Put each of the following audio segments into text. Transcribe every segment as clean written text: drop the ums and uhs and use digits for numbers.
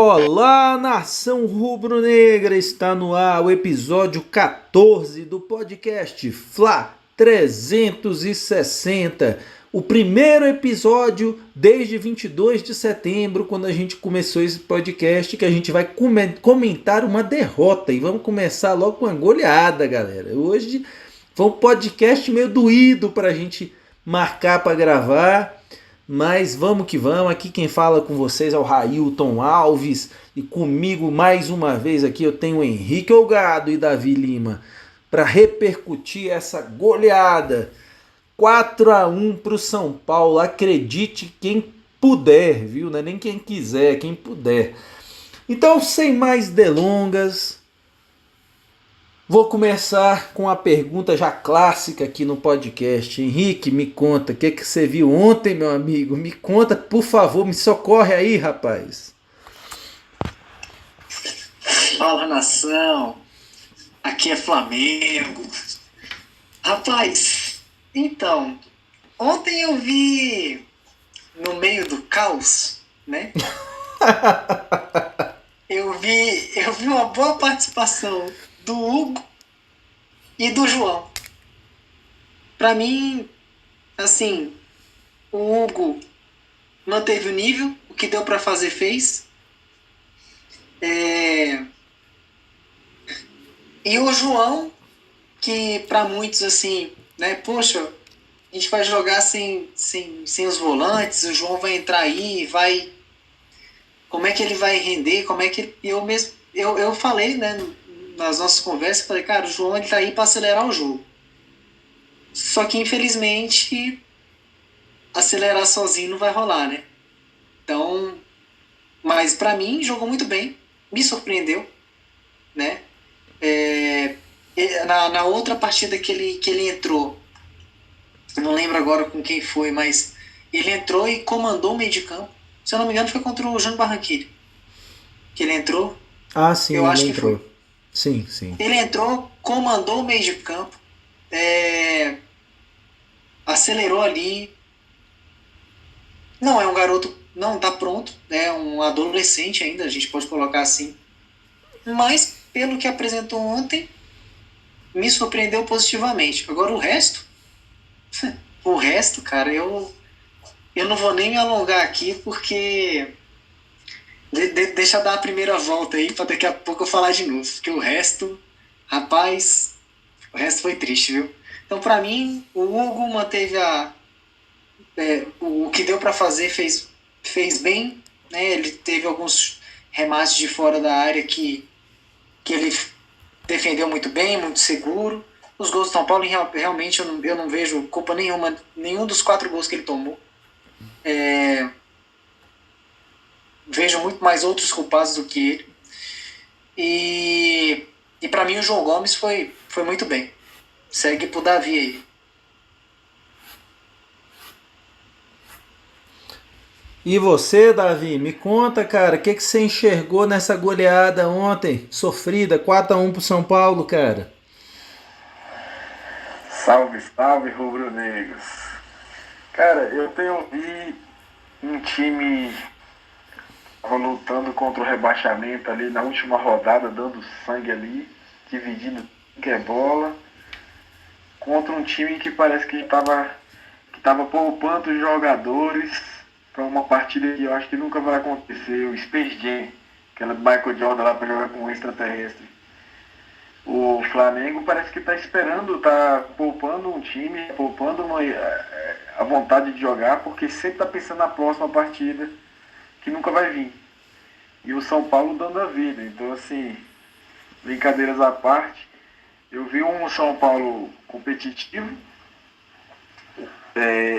Olá, nação rubro-negra! Está no ar o episódio 14 do podcast Fla 360. O primeiro episódio desde 22 de setembro, quando a gente começou esse podcast, que a gente vai comentar uma derrota. E vamos começar logo com uma goleada, galera. Hoje foi um podcast meio doído para a gente marcar para gravar. Mas vamos que vamos, aqui quem fala com vocês é o Railton Alves e comigo mais uma vez aqui eu tenho o Henrique Olgado e Davi Lima para repercutir essa goleada 4-1 para o São Paulo, acredite quem puder, viu? Não é nem quem quiser, quem puder. Então, sem mais delongas, vou começar com a pergunta já clássica aqui no podcast. Henrique, me conta, o que você viu ontem, meu amigo? Me conta, por favor, me socorre aí, rapaz. Fala, nação. Aqui é Flamengo. Rapaz, então, ontem eu vi no meio do caos, né? eu vi uma boa participação do Hugo e do João. Pra mim, assim, o Hugo manteve o nível, o que deu pra fazer fez. E o João, que pra muitos assim, né, poxa, a gente vai jogar sem os volantes, o João vai entrar aí, vai. Como é que ele vai render? Como é que eu falei, né, nas nossas conversas, falei, cara, o João ele tá aí para acelerar o jogo. Só que infelizmente acelerar sozinho não vai rolar, né? Então, mas para mim jogou muito bem, me surpreendeu, né? Na outra partida que ele entrou, não lembro agora com quem foi, mas ele entrou e comandou o meio de campo. Se eu não me engano, foi contra o Júnior Barranquilla que ele entrou. Ah, sim, Eu ele acho que entrou. foi. Sim, sim. Ele entrou, comandou o meio de campo, acelerou ali. Não é um garoto, não está pronto, é um adolescente ainda, a gente pode colocar assim. Mas, pelo que apresentou ontem, me surpreendeu positivamente. Agora o resto, cara, eu não vou nem me alongar aqui, porque deixa eu dar a primeira volta aí, para daqui a pouco eu falar de novo. Porque o resto, rapaz, o resto foi triste, viu? Então, para mim, o Hugo manteve o que deu para fazer, fez bem, né? Ele teve alguns remates de fora da área que ele defendeu muito bem, muito seguro. Os gols do São Paulo, realmente, eu não vejo culpa nenhuma, nenhum dos 4 gols que ele tomou. Vejo muito mais outros culpados do que ele. E para mim o João Gomes foi muito bem. Segue pro Davi aí. E você, Davi, me conta, cara, o que você enxergou nessa goleada ontem, sofrida, 4-1 pro São Paulo, cara? Salve, salve, rubro-negros. Cara, eu tenho vi um time lutando contra o rebaixamento ali na última rodada, dando sangue ali, dividindo que é bola, contra um time que parece que tava poupando os jogadores para uma partida que eu acho que nunca vai acontecer, o Space Jam, aquela do Michael Jordan lá para jogar com um extraterrestre. O Flamengo parece que está esperando, está poupando um time, poupando a vontade de jogar, porque sempre está pensando na próxima partida, que nunca vai vir. E o São Paulo dando a vida. Então, assim, brincadeiras à parte, eu vi um São Paulo competitivo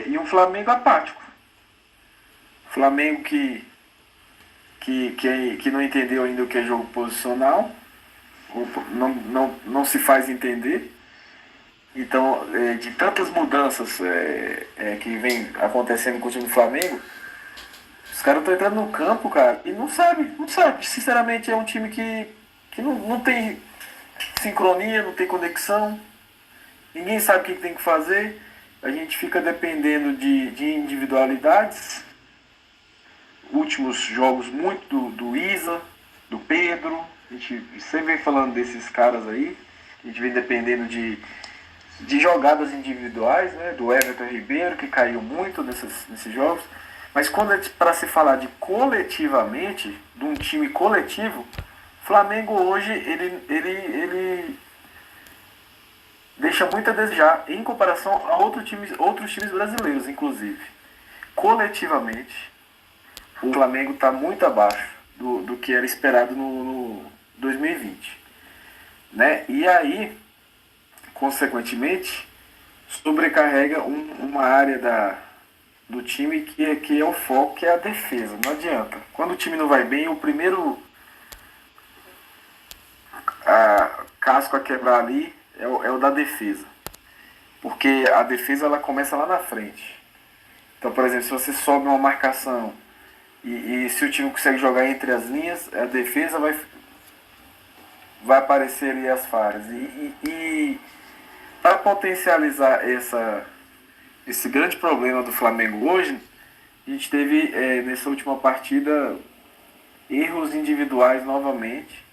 e um Flamengo apático. Flamengo que não entendeu ainda o que é jogo posicional, não se faz entender. Então, de tantas mudanças que vem acontecendo com o time do Flamengo, os caras estão entrando no campo, cara, e não sabe. Sinceramente, é um time que não tem sincronia, não tem conexão, ninguém sabe o que tem que fazer. A gente fica dependendo de individualidades. últimos jogos muito do Isa, do Pedro. A gente sempre vem falando desses caras aí. A gente vem dependendo de jogadas individuais, né? Do Everton Ribeiro, que caiu muito nesses jogos. Mas quando é para se falar de coletivamente, de um time coletivo, o Flamengo hoje ele deixa muito a desejar em comparação a outros times brasileiros, inclusive. Coletivamente, o Flamengo está muito abaixo do que era esperado no 2020. Né? E aí, consequentemente, sobrecarrega uma área do time que é o foco, que é a defesa. Não adianta. Quando o time não vai bem, o primeiro casco a quebrar ali é o da defesa. Porque a defesa ela começa lá na frente. Então, por exemplo, se você sobe uma marcação e se o time consegue jogar entre as linhas, a defesa vai aparecer ali as falhas. E para potencializar esse grande problema do Flamengo hoje, a gente teve nessa última partida erros individuais novamente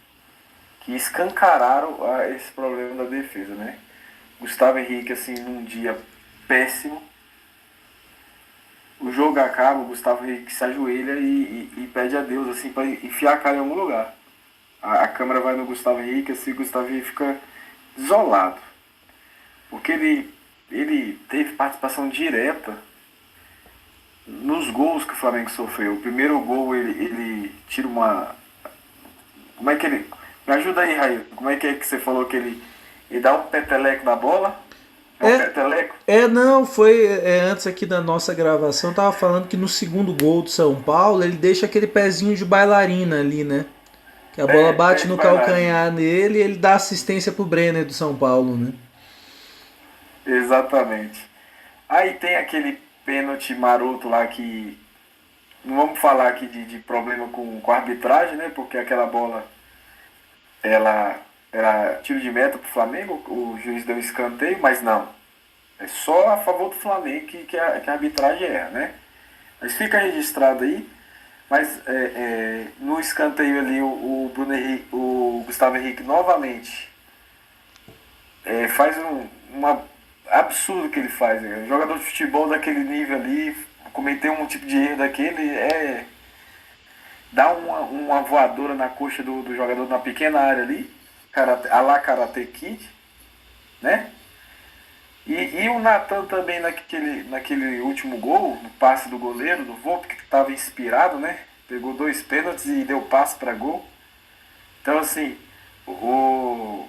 que escancararam esse problema da defesa, né? Gustavo Henrique, assim, num dia péssimo. O jogo acaba, o Gustavo Henrique se ajoelha e pede a Deus, assim, para enfiar a cara em algum lugar. A câmera vai no Gustavo Henrique, assim, o Gustavo Henrique fica isolado. Porque ele teve participação direta nos gols que o Flamengo sofreu. O primeiro gol, ele tira uma... Como é que ele... Me ajuda aí, Raí. Como é que você falou que ele dá um peteleco na bola? Peteleco? Não, foi antes aqui da nossa gravação, tava falando que no segundo gol do São Paulo, ele deixa aquele pezinho de bailarina ali, né? Que a bola bate no calcanhar nele e ele dá assistência pro Brenner do São Paulo, né? Exatamente. Aí tem aquele pênalti maroto lá que... Não vamos falar aqui de problema com a arbitragem, né? Porque aquela bola, ela era tiro de meta pro Flamengo, o juiz deu um escanteio, mas não. É só a favor do Flamengo que a arbitragem erra, né? Mas fica registrado aí. Mas no escanteio ali, o Gustavo Henrique novamente faz uma absurdo que ele faz. Um jogador de futebol daquele nível ali, cometer um tipo de erro daquele, dá uma voadora na coxa do jogador na pequena área ali, a la Karate Kid, né? E o Natan também naquele último gol, no passe do goleiro, do Volpe, que estava inspirado, né? Pegou 2 pênaltis e deu passe para gol. Então, assim, o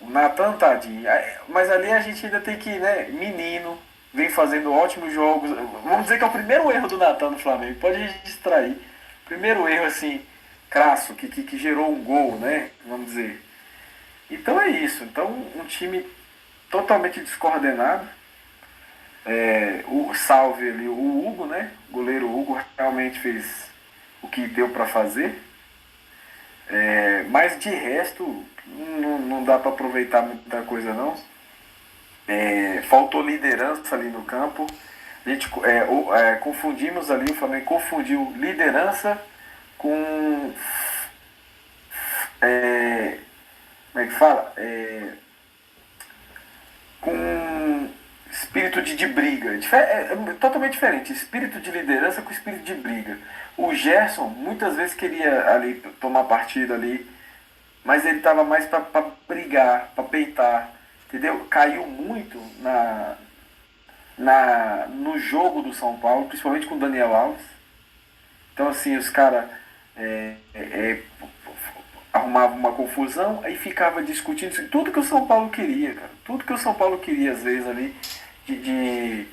Natan, tadinho. Mas ali a gente ainda tem que, né? Menino, vem fazendo ótimos jogos. Vamos dizer que é o primeiro erro do Natan no Flamengo. Pode registrar aí. Primeiro erro, assim, crasso, que gerou um gol, né? Vamos dizer. Então é isso. Então, um time totalmente descoordenado. O salve ali, o Hugo, né? O goleiro Hugo realmente fez o que deu para fazer. Mas de resto, não dá para aproveitar muita coisa não. Faltou liderança ali no campo. A gente confundimos ali, o Flamengo confundiu liderança com... como é que fala? Com espírito de briga. É totalmente diferente. Espírito de liderança com espírito de briga. O Gerson muitas vezes queria ali tomar partido ali, mas ele estava mais para brigar, para peitar, entendeu? Caiu muito no jogo do São Paulo, principalmente com o Daniel Alves. Então assim, os caras arrumavam uma confusão, aí ficava discutindo tudo que o São Paulo queria, cara. Tudo que o São Paulo queria, às vezes, ali, de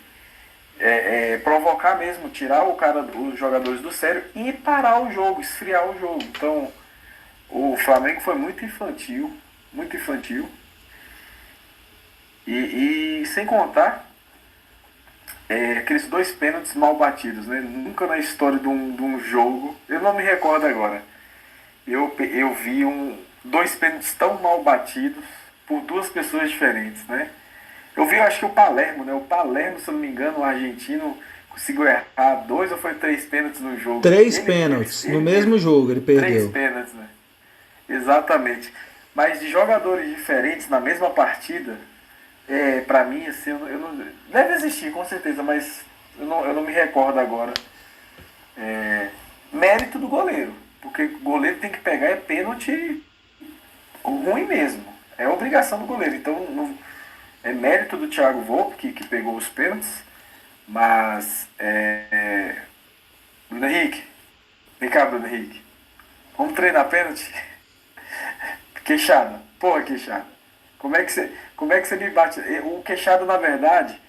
provocar mesmo, tirar os jogadores do sério e parar o jogo, esfriar o jogo. Então, o Flamengo foi muito infantil, muito infantil. E sem contar aqueles 2 pênaltis mal batidos, né? Nunca na história de um jogo, eu não me recordo agora, eu vi 2 pênaltis tão mal batidos por 2 pessoas diferentes, né? Eu acho que o Palermo, né? O Palermo, se eu não me engano, o argentino, conseguiu errar 2 ou foi 3 pênaltis no jogo? 3 pênaltis no mesmo jogo, ele 3 perdeu. pênaltis, né? Exatamente. Mas de jogadores diferentes na mesma partida, pra mim, assim, eu não. Deve existir, com certeza, mas eu não me recordo agora. Mérito do goleiro. Porque o goleiro tem que pegar pênalti ruim mesmo. É obrigação do goleiro. Então, é mérito do Thiago Volpe, que pegou os pênaltis. Mas, Bruno Henrique. Vem cá, Bruno Henrique. Vamos treinar pênalti? Queixada. Porra, Queixada. Como é que você me bate? O Queixada, na verdade,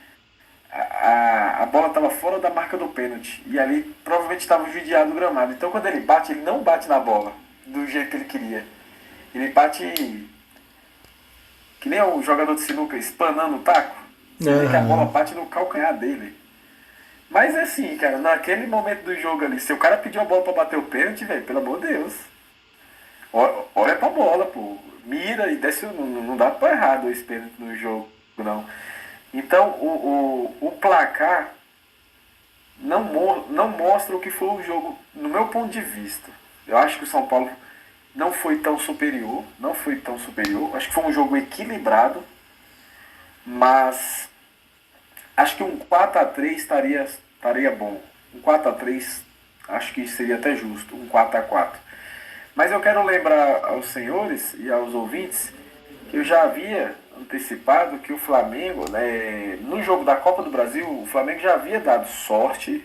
a bola estava fora da marca do pênalti. E ali provavelmente estava judiado o gramado. Então quando ele bate, ele não bate na bola do jeito que ele queria. Ele bate que nem o jogador de sinuca espanando o taco. Você vê que a bola bate no calcanhar dele. Mas assim, cara, naquele momento do jogo ali, se o cara pediu a bola pra bater o pênalti, velho, pelo amor de Deus. Olha pra bola, pô. Mira e desce. Não dá pra errar 2 pênaltis no jogo, não. Então, o placar não mostra o que foi o jogo, no meu ponto de vista. Eu acho que o São Paulo não foi tão superior. Acho que foi um jogo equilibrado. Mas acho que um 4-3 estaria bom. Um 4-3 acho que seria até justo. Um 4-4. Mas eu quero lembrar aos senhores e aos ouvintes que eu já havia antecipado que o Flamengo, né, no jogo da Copa do Brasil, o Flamengo já havia dado sorte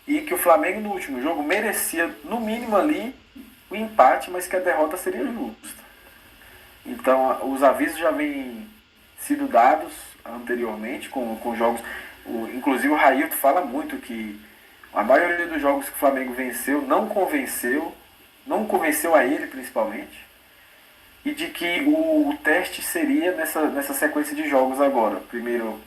e que o Flamengo no último jogo merecia, no mínimo ali, o empate, mas que a derrota seria justa. Então, os avisos já vêm sido dados anteriormente com jogos. Inclusive o Railton fala muito que a maioria dos jogos que o Flamengo venceu não convenceu a ele principalmente, e de que o teste seria nessa sequência de jogos agora. Primeiro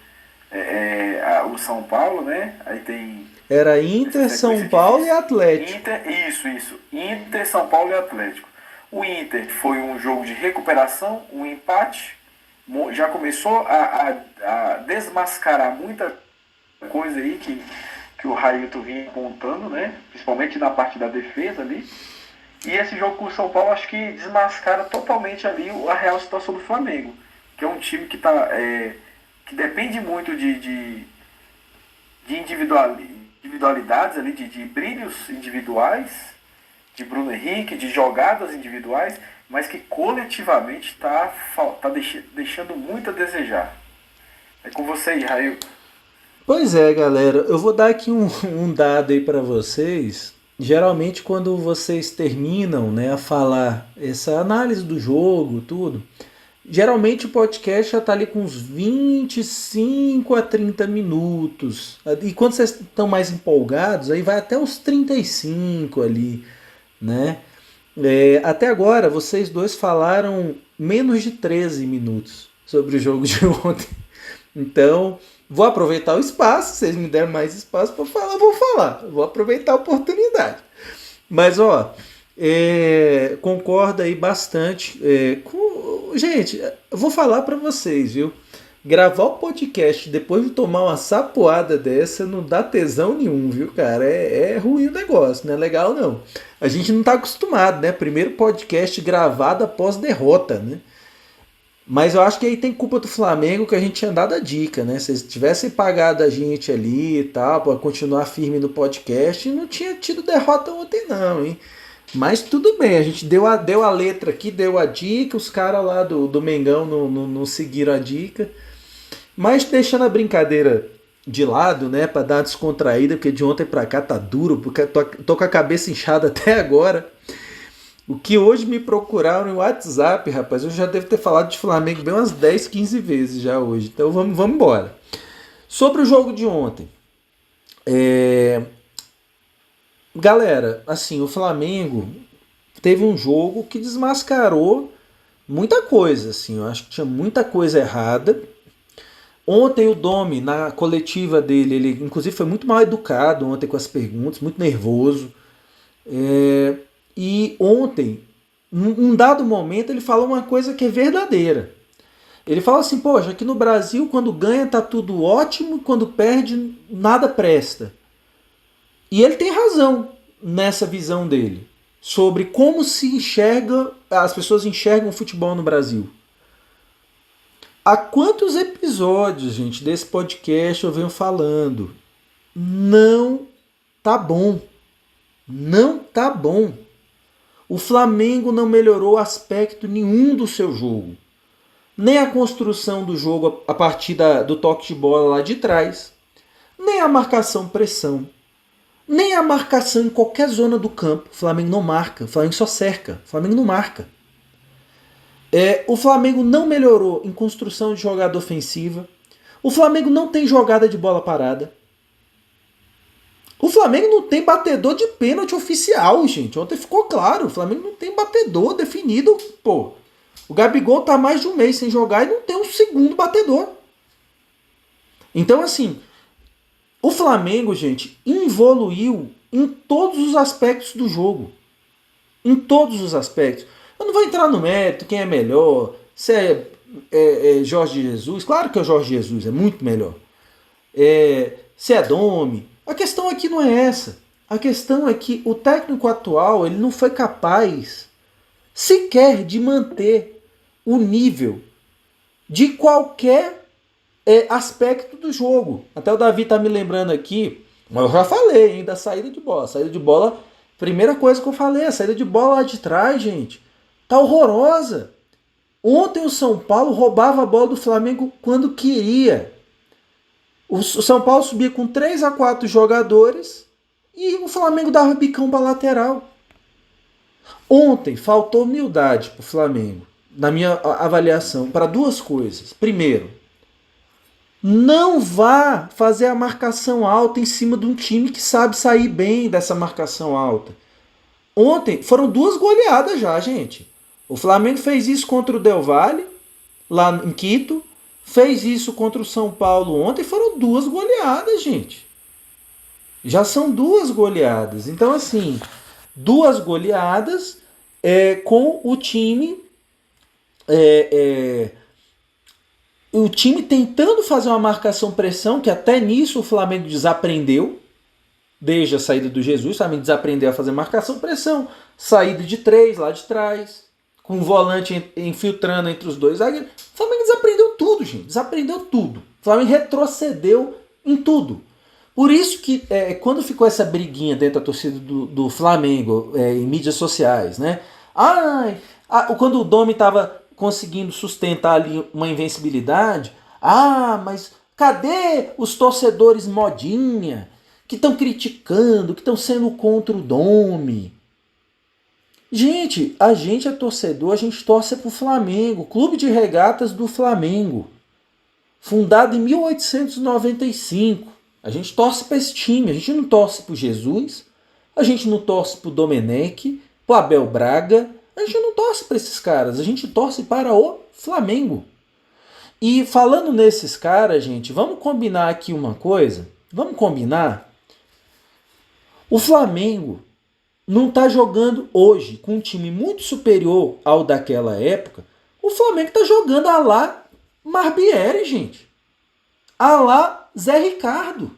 o São Paulo, né? Aí tem... Era Inter, São Paulo e Atlético. Isso. Inter, São Paulo e Atlético. O Inter foi um jogo de recuperação, um empate, já começou a desmascarar muita coisa aí que o Railton vinha apontando, né? Principalmente na parte da defesa ali. E esse jogo com o São Paulo acho que desmascara totalmente ali a real situação do Flamengo, que é um time que depende muito de individualidades ali, de brilhos individuais, de Bruno Henrique, de jogadas individuais, mas que coletivamente está deixando muito a desejar. É com você aí, Rail. Pois é, galera, eu vou dar aqui um dado aí para vocês. Geralmente quando vocês terminam, né, a falar essa análise do jogo, tudo, geralmente o podcast já está ali com uns 25 a 30 minutos. E quando vocês estão mais empolgados, aí vai até os 35 ali, né? Até agora, vocês dois falaram menos de 13 minutos sobre o jogo de ontem. Então, vou aproveitar o espaço. Vocês me deram mais espaço para falar, vou falar. Vou aproveitar a oportunidade. Mas, concordo aí bastante com... Gente, eu vou falar para vocês, viu? Gravar o podcast depois de tomar uma sapoada dessa não dá tesão nenhum, viu, cara? É ruim o negócio, não é legal não. A gente não tá acostumado, né? Primeiro podcast gravado após derrota, né? Mas eu acho que aí tem culpa do Flamengo, que a gente tinha dado a dica, né? Se eles tivessem pagado a gente ali e tal, para continuar firme no podcast, não tinha tido derrota ontem não, hein? Mas tudo bem, a gente deu a letra aqui, deu a dica, os caras lá do Mengão não seguiram a dica. Mas deixando a brincadeira de lado, né, para dar uma descontraída, porque de ontem para cá tá duro, porque tô com a cabeça inchada até agora. O que hoje me procuraram no WhatsApp, rapaz, eu já devo ter falado de Flamengo bem umas 10, 15 vezes já hoje. Então vamos embora. Sobre o jogo de ontem. Galera, assim, o Flamengo teve um jogo que desmascarou muita coisa, assim. Eu acho que tinha muita coisa errada. Ontem o Domi, na coletiva dele, ele inclusive foi muito mal educado ontem com as perguntas, muito nervoso. E ontem, num dado momento, ele falou uma coisa que é verdadeira. Ele fala assim, poxa, aqui no Brasil, quando ganha tá tudo ótimo, quando perde, nada presta. E ele tem razão nessa visão dele, sobre como se enxerga, as pessoas enxergam o futebol no Brasil. Há quantos episódios, gente, desse podcast eu venho falando? Não tá bom. Não tá bom. O Flamengo não melhorou aspecto nenhum do seu jogo. Nem a construção do jogo a partir do toque de bola lá de trás, nem a marcação-pressão, nem a marcação em qualquer zona do campo. O Flamengo não marca, o Flamengo só cerca, o Flamengo não marca. O Flamengo não melhorou em construção de jogada ofensiva. O Flamengo não tem jogada de bola parada. O Flamengo não tem batedor de pênalti oficial, gente. Ontem ficou claro, o Flamengo não tem batedor definido, pô. O Gabigol tá mais de um mês sem jogar e não tem um segundo batedor. Então, assim, o Flamengo, gente, evoluiu em todos os aspectos do jogo. Em todos os aspectos. Eu não vou entrar no mérito, quem é melhor, se é Jorge Jesus. Claro que é o Jorge Jesus, é muito melhor. Se é Domi. A questão aqui não é essa. A questão é que o técnico atual ele não foi capaz sequer de manter o nível de qualquer aspecto do jogo. Até o Davi tá me lembrando aqui, mas eu já falei, hein, da saída de bola. Saída de bola, primeira coisa que eu falei, a saída de bola lá de trás, gente, tá horrorosa. Ontem o São Paulo roubava a bola do Flamengo quando queria. O São Paulo subia com 3 a 4 jogadores e o Flamengo dava bicão para lateral. Ontem faltou humildade para o Flamengo, na minha avaliação, para duas coisas. Primeiro, não vá fazer a marcação alta em cima de um time que sabe sair bem dessa marcação alta. Ontem foram 2 goleadas já, gente. O Flamengo fez isso contra o Del Valle, lá em Quito. Fez isso contra o São Paulo ontem. Foram 2 goleadas, gente. Já são 2 goleadas. Então, assim, 2 goleadas com o time... o time tentando fazer uma marcação-pressão, que até nisso o Flamengo desaprendeu, desde a saída do Jesus. O Flamengo desaprendeu a fazer marcação-pressão, saída de 3 lá de trás, com o volante infiltrando entre os 2 zagueiros. O Flamengo desaprendeu tudo, gente. Desaprendeu tudo. O Flamengo retrocedeu em tudo. Por isso que quando ficou essa briguinha dentro da torcida do Flamengo, em mídias sociais, né? Quando o Domi estava conseguindo sustentar ali uma invencibilidade, mas cadê os torcedores modinha que estão criticando, que estão sendo contra o Domi? Gente, a gente é torcedor, a gente torce pro Flamengo, Clube de Regatas do Flamengo, fundado em 1895. A gente torce para esse time, a gente não torce pro Jesus, a gente não torce pro Domenech, pro Abel Braga, a gente não torce para esses caras, a gente torce para o Flamengo. E falando nesses caras, gente, vamos combinar aqui uma coisa? Vamos combinar? O Flamengo não está jogando hoje com um time muito superior ao daquela época. O Flamengo está jogando a lá Barbieri, gente. A lá Zé Ricardo.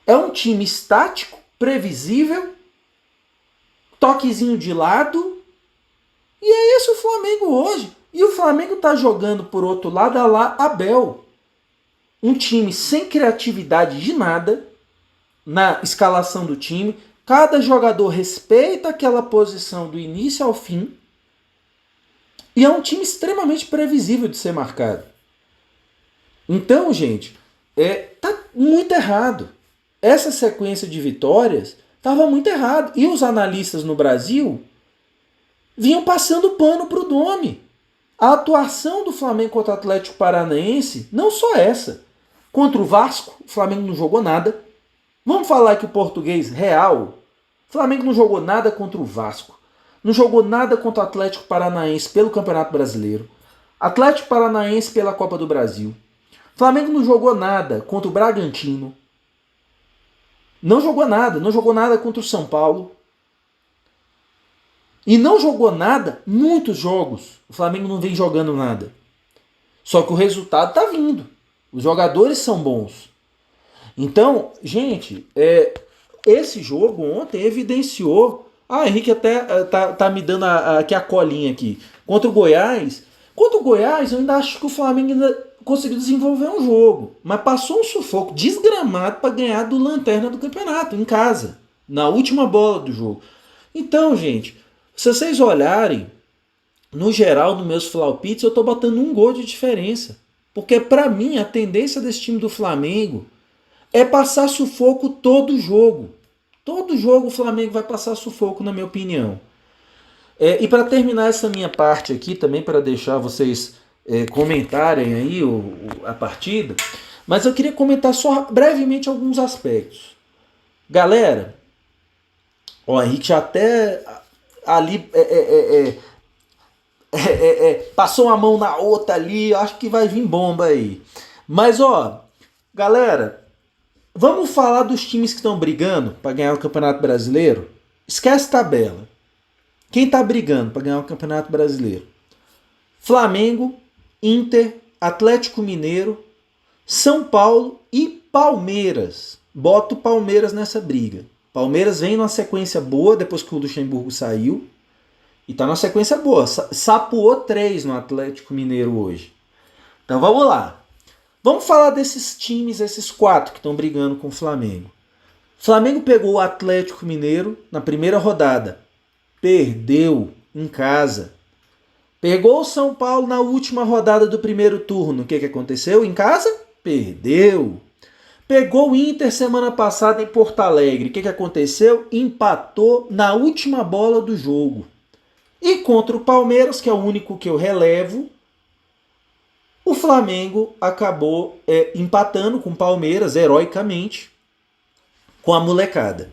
É um time estático, previsível, toquezinho de lado. E é esse o Flamengo hoje. E o Flamengo está jogando, por outro lado, a lá Abel. Um time sem criatividade de nada na escalação do time. Cada jogador respeita aquela posição do início ao fim. E é um time extremamente previsível de ser marcado. Então, gente, tá muito errado. Essa sequência de vitórias estava muito errado. E os analistas no Brasil vinham passando pano pro Domi. A atuação do Flamengo contra o Atlético Paranaense, não só essa. Contra o Vasco, o Flamengo não jogou nada. Vamos falar que o português real, o Flamengo não jogou nada contra o Vasco. Não jogou nada contra o Atlético Paranaense pelo Campeonato Brasileiro. Atlético Paranaense pela Copa do Brasil. O Flamengo não jogou nada contra o Bragantino. Não jogou nada contra o São Paulo. E não jogou nada, muitos jogos. O Flamengo não vem jogando nada. Só que o resultado tá vindo. Os jogadores são bons. Então, gente, esse jogo ontem evidenciou. Henrique até tá me dando aqui a colinha aqui. Contra o Goiás. Contra o Goiás, eu ainda acho que o Flamengo ainda conseguiu desenvolver um jogo. Mas passou um sufoco desgramado para ganhar do Lanterna do campeonato, em casa. Na última bola do jogo. Então, gente, se vocês olharem, no geral, nos meus palpites, eu tô botando um gol de diferença. Porque, para mim, a tendência desse time do Flamengo é passar sufoco todo jogo. Todo jogo o Flamengo vai passar sufoco, na minha opinião. E para terminar essa minha parte aqui, também para deixar vocês comentarem aí a partida, mas eu queria comentar só brevemente alguns aspectos. Galera, o Henrique já até ali passou uma mão na outra ali, acho que vai vir bomba aí. Mas galera, vamos falar dos times que estão brigando para ganhar o Campeonato Brasileiro? Esquece tabela. Quem está brigando para ganhar o Campeonato Brasileiro? Flamengo, Inter, Atlético Mineiro, São Paulo e Palmeiras. Bota o Palmeiras nessa briga. Palmeiras vem numa sequência boa depois que o Luxemburgo saiu. E tá numa sequência boa. Sapuou 3 no Atlético Mineiro hoje. Então vamos lá. Vamos falar desses times, esses 4 que estão brigando com o Flamengo. O Flamengo pegou o Atlético Mineiro na primeira rodada. Perdeu em casa. Pegou o São Paulo na última rodada do primeiro turno. O que aconteceu? Em casa? Perdeu. Pegou o Inter semana passada em Porto Alegre. O que aconteceu? Empatou na última bola do jogo. E contra o Palmeiras, que é o único que eu relevo, o Flamengo acabou empatando com o Palmeiras, heroicamente, com a molecada.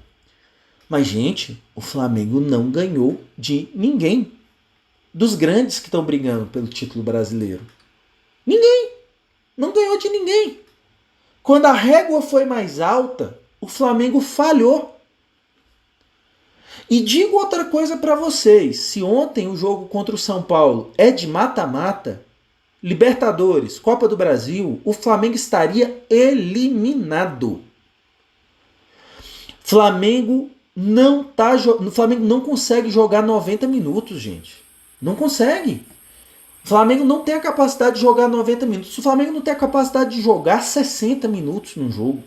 Mas, gente, o Flamengo não ganhou de ninguém. Dos grandes que estão brigando pelo título brasileiro. Ninguém. Não ganhou de ninguém. Quando a régua foi mais alta, o Flamengo falhou. E digo outra coisa para vocês. Se ontem o jogo contra o São Paulo é de mata-mata, Libertadores, Copa do Brasil, o Flamengo estaria eliminado. Flamengo não consegue jogar 90 minutos, gente. Não consegue. O Flamengo não tem a capacidade de jogar 90 minutos. O Flamengo não tem a capacidade de jogar 60 minutos num jogo.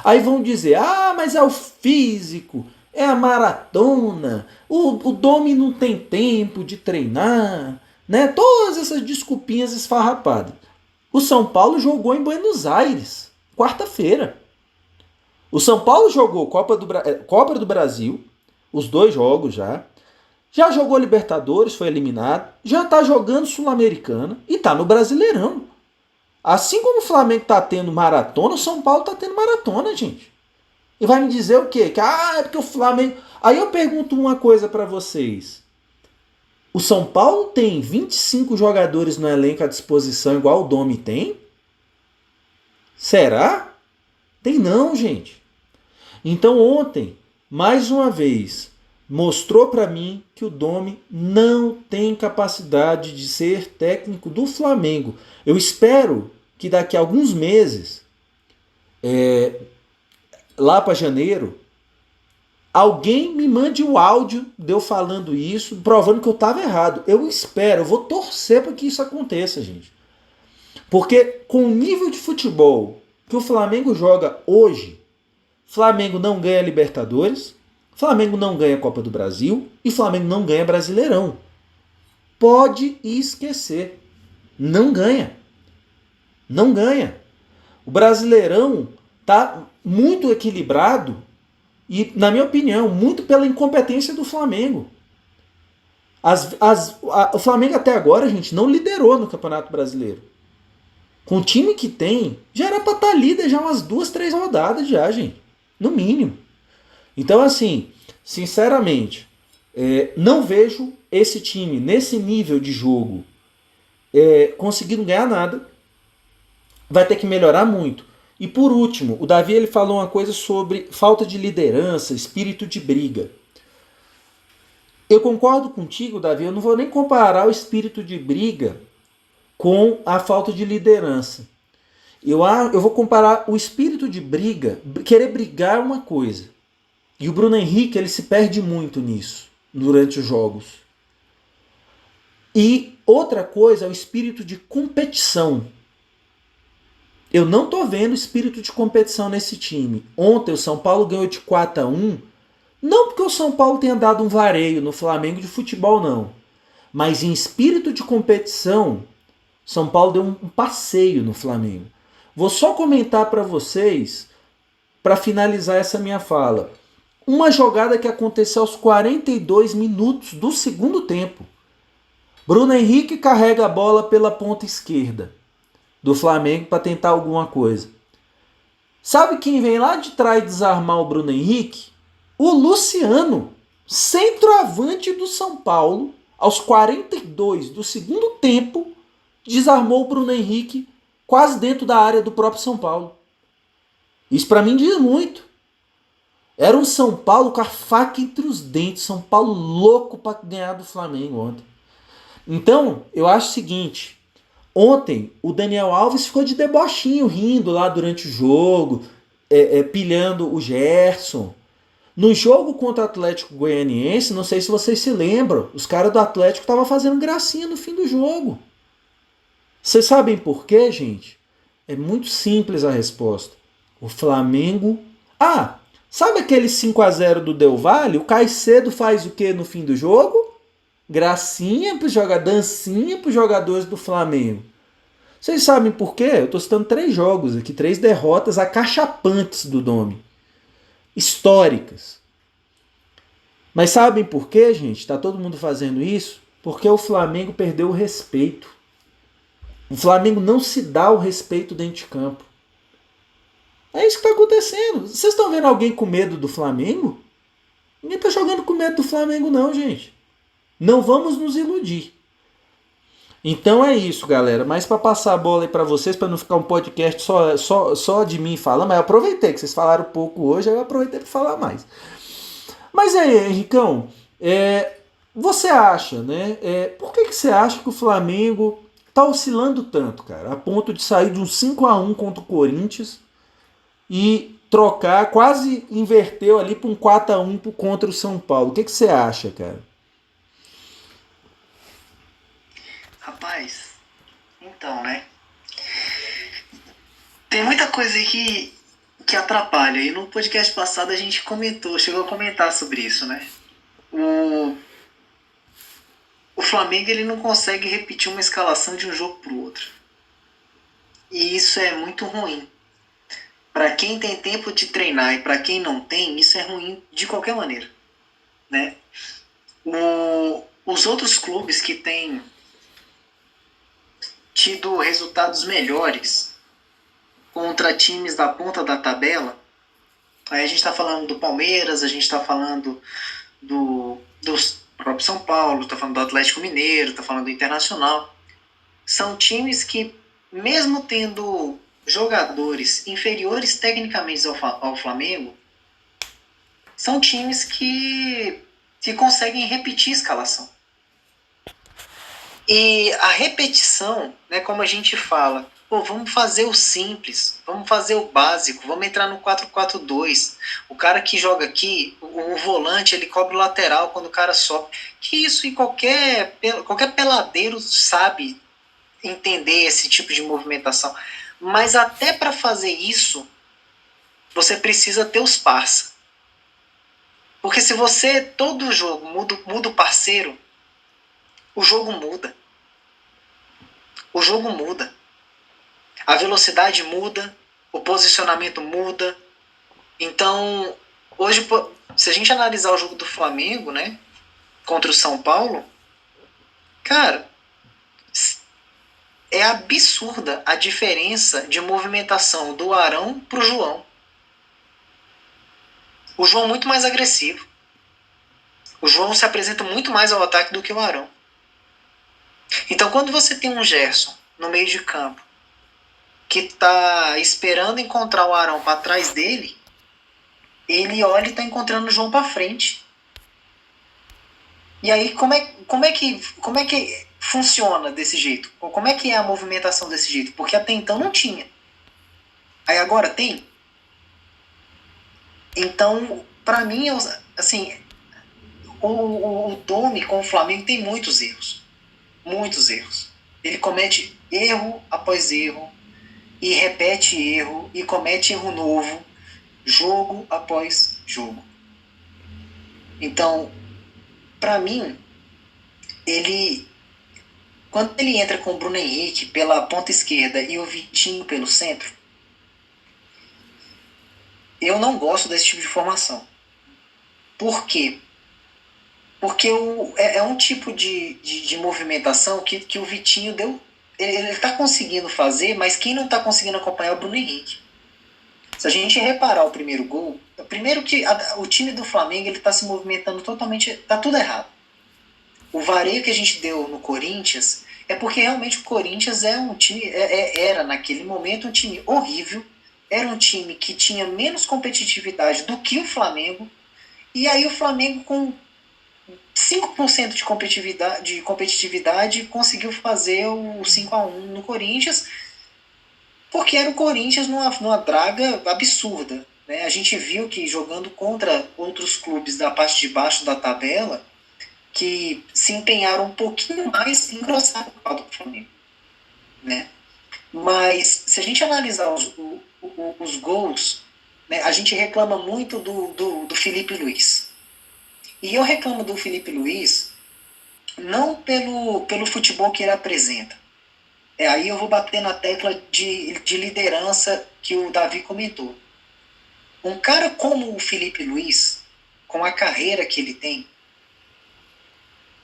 Aí vão dizer, mas é o físico, é a maratona, o Domi não tem tempo de treinar, né? Todas essas desculpinhas esfarrapadas. O São Paulo jogou em Buenos Aires, quarta-feira. O São Paulo jogou Copa do Brasil, os 2 jogos já jogou Libertadores, foi eliminado, já está jogando Sul-Americana e está no Brasileirão. Assim como o Flamengo está tendo maratona, o São Paulo está tendo maratona, gente. E vai me dizer o quê? Que é porque o Flamengo... Aí eu pergunto uma coisa para vocês. O São Paulo tem 25 jogadores no elenco à disposição igual o Domi tem? Será? Tem não, gente. Então ontem, mais uma vez, mostrou para mim que o Domi não tem capacidade de ser técnico do Flamengo. Eu espero que daqui a alguns meses, lá para janeiro, alguém me mande o áudio de eu falando isso, provando que eu estava errado. Eu espero, eu vou torcer para que isso aconteça, gente. Porque com o nível de futebol que o Flamengo joga hoje, Flamengo não ganha Libertadores, Flamengo não ganha Copa do Brasil e Flamengo não ganha Brasileirão. Pode esquecer. Não ganha. Não ganha. O Brasileirão tá muito equilibrado e, na minha opinião, muito pela incompetência do Flamengo. O Flamengo até agora, gente, não liderou no Campeonato Brasileiro. Com o time que tem, já era para estar líder já umas 2, 3 rodadas já, gente. No mínimo. Então, assim, sinceramente, não vejo esse time, nesse nível de jogo, conseguindo ganhar nada. Vai ter que melhorar muito. E por último, o Davi ele falou uma coisa sobre falta de liderança, espírito de briga. Eu concordo contigo, Davi, eu não vou nem comparar o espírito de briga com a falta de liderança. Eu vou comparar o espírito de briga, querer brigar é uma coisa. E o Bruno Henrique, ele se perde muito nisso, durante os jogos. E outra coisa é o espírito de competição. Eu não estou vendo espírito de competição nesse time. Ontem o São Paulo ganhou de 4-1, não porque o São Paulo tenha dado um vareio no Flamengo de futebol, não. Mas em espírito de competição, São Paulo deu um passeio no Flamengo. Vou só comentar para vocês, para finalizar essa minha fala. Uma jogada que aconteceu aos 42 minutos do segundo tempo. Bruno Henrique carrega a bola pela ponta esquerda do Flamengo para tentar alguma coisa. Sabe quem vem lá de trás desarmar o Bruno Henrique? O Luciano, centroavante do São Paulo, aos 42 do segundo tempo, desarmou o Bruno Henrique quase dentro da área do próprio São Paulo. Isso para mim diz muito. Era um São Paulo com a faca entre os dentes, São Paulo louco para ganhar do Flamengo ontem. Então, eu acho o seguinte, ontem o Daniel Alves ficou de debochinho, rindo lá durante o jogo, pilhando o Gerson. No jogo contra o Atlético Goianiense, não sei se vocês se lembram, os caras do Atlético estavam fazendo gracinha no fim do jogo. Vocês sabem por quê, gente? É muito simples a resposta. O Flamengo... sabe aquele 5-0 do Del Valle? O Caicedo faz o quê no fim do jogo? Gracinha para jogar, dancinha para os jogadores do Flamengo. Vocês sabem por quê? Eu estou citando 3 jogos aqui, 3 derrotas acachapantes do Dome. Históricas. Mas sabem por quê, gente? Está todo mundo fazendo isso? Porque o Flamengo perdeu o respeito. O Flamengo não se dá o respeito dentro de campo. É isso que está acontecendo. Vocês estão vendo alguém com medo do Flamengo? Ninguém está jogando com medo do Flamengo não, gente. Não vamos nos iludir. Então é isso, galera. Mas para passar a bola aí para vocês, para não ficar um podcast só de mim falando, mas eu aproveitei que vocês falaram pouco hoje, eu aproveitei para falar mais. Mas aí, Henricão, você acha, né? Por que você acha que o Flamengo tá oscilando tanto, cara? A ponto de sair de um 5-1 contra o Corinthians e trocar, quase inverteu ali para um 4-1 contra o São Paulo. O que você acha, cara? Rapaz, então, né? Tem muita coisa aí que atrapalha. E no podcast passado a gente chegou a comentar sobre isso, né? O Flamengo, ele não consegue repetir uma escalação de um jogo pro outro. E isso é muito ruim. Para quem tem tempo de treinar e para quem não tem, isso é ruim de qualquer maneira, né? Os outros clubes que têm tido resultados melhores contra times da ponta da tabela, aí a gente está falando do Palmeiras, a gente está falando do próprio São Paulo, está falando do Atlético Mineiro, está falando do Internacional. São times que, mesmo tendo jogadores inferiores tecnicamente ao Flamengo, são times que conseguem repetir a escalação. E a repetição, né, como a gente fala, vamos fazer o simples, vamos fazer o básico, vamos entrar no 4-4-2. O cara que joga aqui, o volante, ele cobre o lateral quando o cara sobe. Que isso em qualquer peladeiro sabe entender esse tipo de movimentação. Mas até para fazer isso, você precisa ter os parça. Porque se você, todo jogo, muda o parceiro, o jogo muda. O jogo muda. A velocidade muda, o posicionamento muda. Então, hoje, se a gente analisar o jogo do Flamengo, né, contra o São Paulo, cara, é absurda a diferença de movimentação do Arão pro João. O João é muito mais agressivo. O João se apresenta muito mais ao ataque do que o Arão. Então, quando você tem um Gerson no meio de campo que está esperando encontrar o Arão para trás dele, ele olha e está encontrando o João para frente. E aí, como é que funciona desse jeito? Como é que é a movimentação desse jeito? Porque até então não tinha. Aí agora tem. Então, para mim, assim, o Domi com o Flamengo tem muitos erros. Muitos erros. Ele comete erro após erro, e repete erro, e comete erro novo, jogo após jogo. Então, para mim, quando ele entra com o Bruno Henrique pela ponta esquerda e o Vitinho pelo centro, eu não gosto desse tipo de formação. Por quê? Porque é um tipo de movimentação que o Vitinho deu. Ele está conseguindo fazer, mas quem não está conseguindo acompanhar é o Bruno Henrique. Se a gente reparar o primeiro gol, primeiro que o time do Flamengo está se movimentando totalmente. Está tudo errado. O vareio que a gente deu no Corinthians é porque realmente o Corinthians é um time, era naquele momento um time horrível, era um time que tinha menos competitividade do que o Flamengo, e aí o Flamengo com 5% de competitividade conseguiu fazer o 5-1 no Corinthians, porque era o Corinthians numa draga absurda. Né? A gente viu que jogando contra outros clubes da parte de baixo da tabela, que se empenharam um pouquinho mais em engrossar o caldo do Flamengo. Né? Mas se a gente analisar os gols, né, a gente reclama muito do Felipe Luiz. E eu reclamo do Felipe Luiz não pelo futebol que ele apresenta. Aí eu vou bater na tecla de liderança que o Davi comentou. Um cara como o Felipe Luiz, com a carreira que ele tem,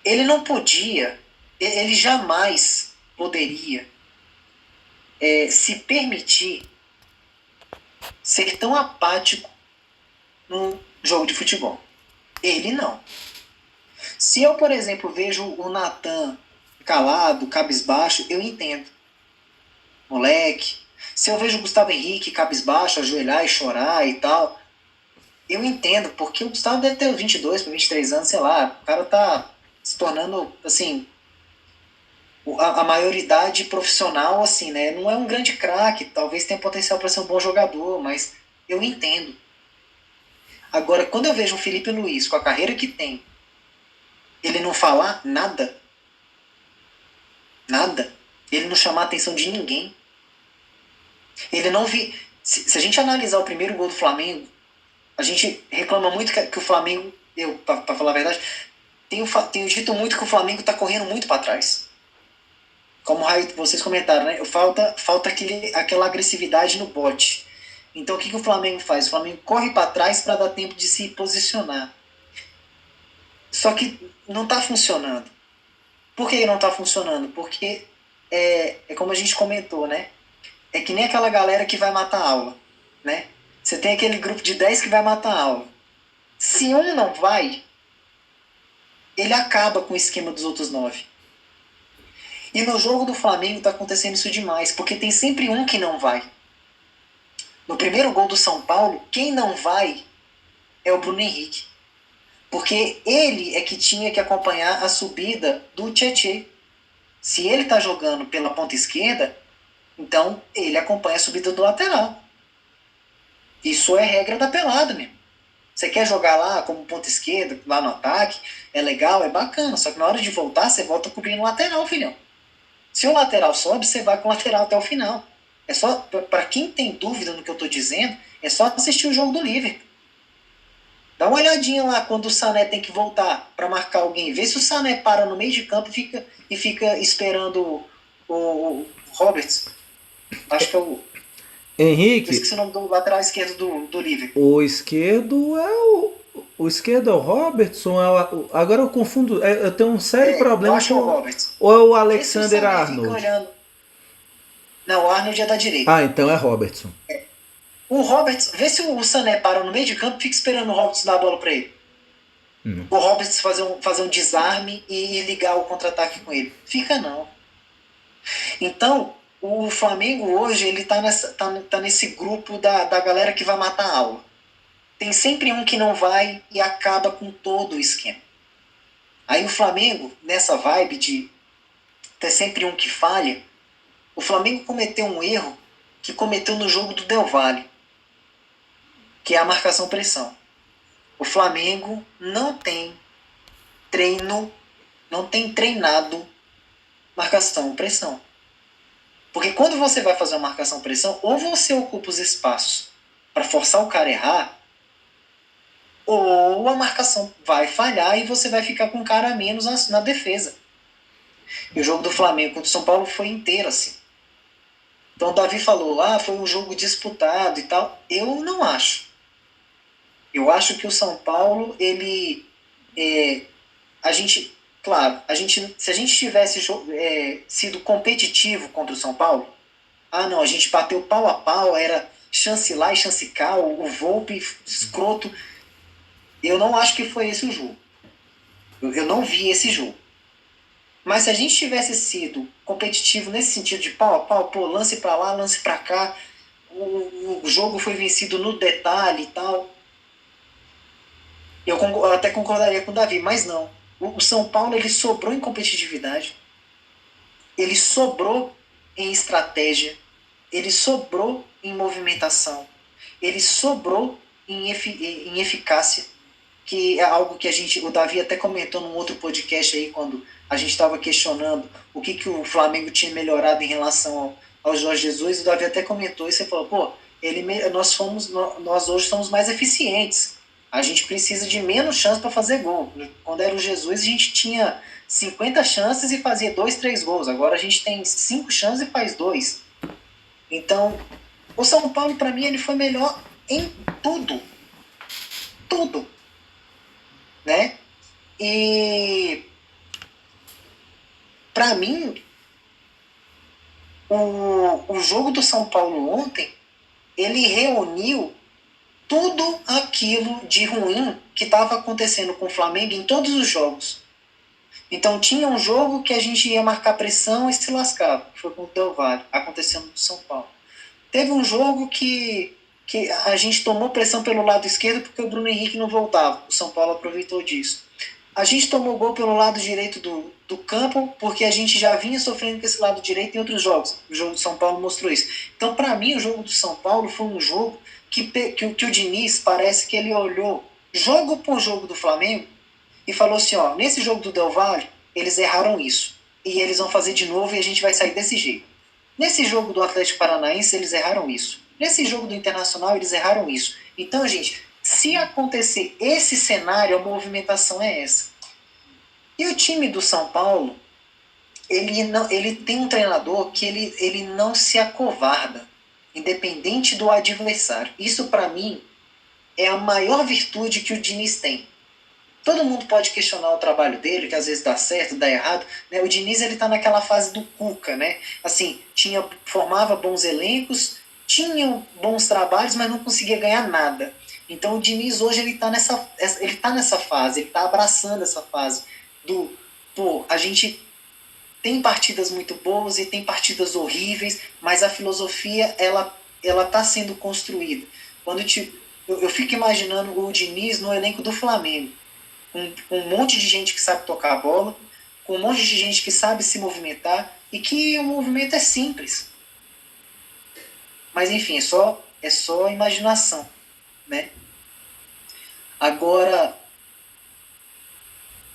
ele não podia, ele jamais poderia se permitir ser tão apático num jogo de futebol. Ele não. Se eu, por exemplo, vejo o Natan calado, cabisbaixo, eu entendo. Moleque. Se eu vejo o Gustavo Henrique cabisbaixo, ajoelhar e chorar e tal, eu entendo, porque o Gustavo deve ter 22 para 23 anos, sei lá, o cara tá se tornando, assim, a maioridade profissional, assim, né? Não é um grande craque, talvez tenha potencial para ser um bom jogador, mas eu entendo. Agora, quando eu vejo o Felipe Luiz com a carreira que tem, ele não falar nada, ele não chamar a atenção de ninguém, ele não vi. Se a gente analisar o primeiro gol do Flamengo, a gente reclama muito que o Flamengo, pra falar a verdade, tenho dito muito que o Flamengo tá correndo muito para trás. Como vocês comentaram, né? Falta aquela agressividade no bote. Então o que o Flamengo faz? O Flamengo corre para trás para dar tempo de se posicionar. Só que não está funcionando. Por que não está funcionando? Porque é como a gente comentou, né? É que nem aquela galera que vai matar a aula, né? Você tem aquele grupo de 10 que vai matar a aula. Se um não vai, ele acaba com o esquema dos outros 9. E no jogo do Flamengo está acontecendo isso demais, porque tem sempre um que não vai. No primeiro gol do São Paulo, quem não vai é o Bruno Henrique. Porque ele é que tinha que acompanhar a subida do Tietê. Se ele está jogando pela ponta esquerda, então ele acompanha a subida do lateral. Isso é regra da pelada mesmo. Você quer jogar lá como ponta esquerda, lá no ataque, é legal, é bacana. Só que na hora de voltar, você volta cobrindo o lateral, filhão. Se o lateral sobe, você vai com o lateral até o final. É só, para quem tem dúvida no que eu estou dizendo, é só assistir o jogo do Liverpool. Dá uma olhadinha lá quando o Sané tem que voltar para marcar alguém. Vê se o Sané para no meio de campo e fica esperando o Roberts. Acho que é o... Henrique. Eu esqueci o nome do lateral esquerdo do Liverpool. O esquerdo é o esquerdo é o Robertson. Agora eu confundo. Eu tenho um sério problema com o Roberts. Ou é o Alexander Arnold? Não, o Arnold é da direita. Ah, então é Robertson. O Roberts, vê se o Sané para no meio de campo e fica esperando o Roberts dar a bola para ele. O Roberts fazer um desarme e ligar o contra-ataque com ele. Fica não. Então, o Flamengo hoje ele tá nesse grupo da galera que vai matar a aula. Tem sempre um que não vai e acaba com todo o esquema. Aí o Flamengo, nessa vibe é sempre um que falha. O Flamengo cometeu um erro que cometeu no jogo do Del Valle, que é a marcação-pressão. O Flamengo não tem treinado marcação-pressão. Porque quando você vai fazer uma marcação-pressão, ou você ocupa os espaços para forçar o cara a errar, ou a marcação vai falhar e você vai ficar com um cara a menos na defesa. E o jogo do Flamengo contra o São Paulo foi inteiro assim. Então o Davi falou, foi um jogo disputado e tal. Eu não acho. Eu acho que o São Paulo, ele... se a gente tivesse sido competitivo contra o São Paulo, não, a gente bateu pau a pau, era chance lá e chance cá, o Volpe escroto. Eu não acho que foi esse o jogo. Eu não vi esse jogo. Mas se a gente tivesse sido competitivo nesse sentido de pau a pau, lance pra lá, lance pra cá, o jogo foi vencido no detalhe e tal, eu até concordaria com o Davi, mas não. O São Paulo, ele sobrou em competitividade, ele sobrou em estratégia, ele sobrou em movimentação, ele sobrou em eficácia, que é algo que o Davi até comentou num outro podcast aí, quando a gente estava questionando o que o Flamengo tinha melhorado em relação ao Jorge Jesus. O Davi até comentou isso e falou, nós hoje somos mais eficientes, a gente precisa de menos chance para fazer gol. Quando era o Jesus, a gente tinha 50 chances e fazia 2, 3 gols. Agora a gente tem 5 chances e faz 2. Então, o São Paulo, para mim, ele foi melhor em tudo. Tudo. Né? E, para mim, o jogo do São Paulo ontem, ele reuniu tudo aquilo de ruim que estava acontecendo com o Flamengo em todos os jogos. Então tinha um jogo que a gente ia marcar pressão e se lascava, que foi com o Del Valle, acontecendo no São Paulo. Teve um jogo que a gente tomou pressão pelo lado esquerdo porque o Bruno Henrique não voltava. O São Paulo aproveitou disso. A gente tomou gol pelo lado direito do campo porque a gente já vinha sofrendo com esse lado direito em outros jogos. O jogo do São Paulo mostrou isso. Então, para mim, o jogo do São Paulo foi um jogo que o Diniz parece que ele olhou jogo por jogo do Flamengo e falou assim, nesse jogo do Del Valle, eles erraram isso. E eles vão fazer de novo e a gente vai sair desse jeito. Nesse jogo do Atlético Paranaense, eles erraram isso. Nesse jogo do Internacional, eles erraram isso. Então, gente, se acontecer esse cenário, a movimentação é essa. E o time do São Paulo, ele tem um treinador que ele não se acovarda, independente do adversário. Isso, para mim, é a maior virtude que o Diniz tem. Todo mundo pode questionar o trabalho dele, que às vezes dá certo, dá errado. Né? O Diniz, ele tá naquela fase do Cuca, né? Assim, formava bons elencos, tinha bons trabalhos, mas não conseguia ganhar nada. Então o Diniz hoje ele tá nessa fase, ele tá abraçando essa fase a gente tem partidas muito boas e tem partidas horríveis, mas a filosofia ela tá sendo construída. Quando eu fico imaginando o Diniz no elenco do Flamengo, com um monte de gente que sabe tocar a bola, com um monte de gente que sabe se movimentar e que o movimento é simples. Mas enfim, é só imaginação, né? Agora,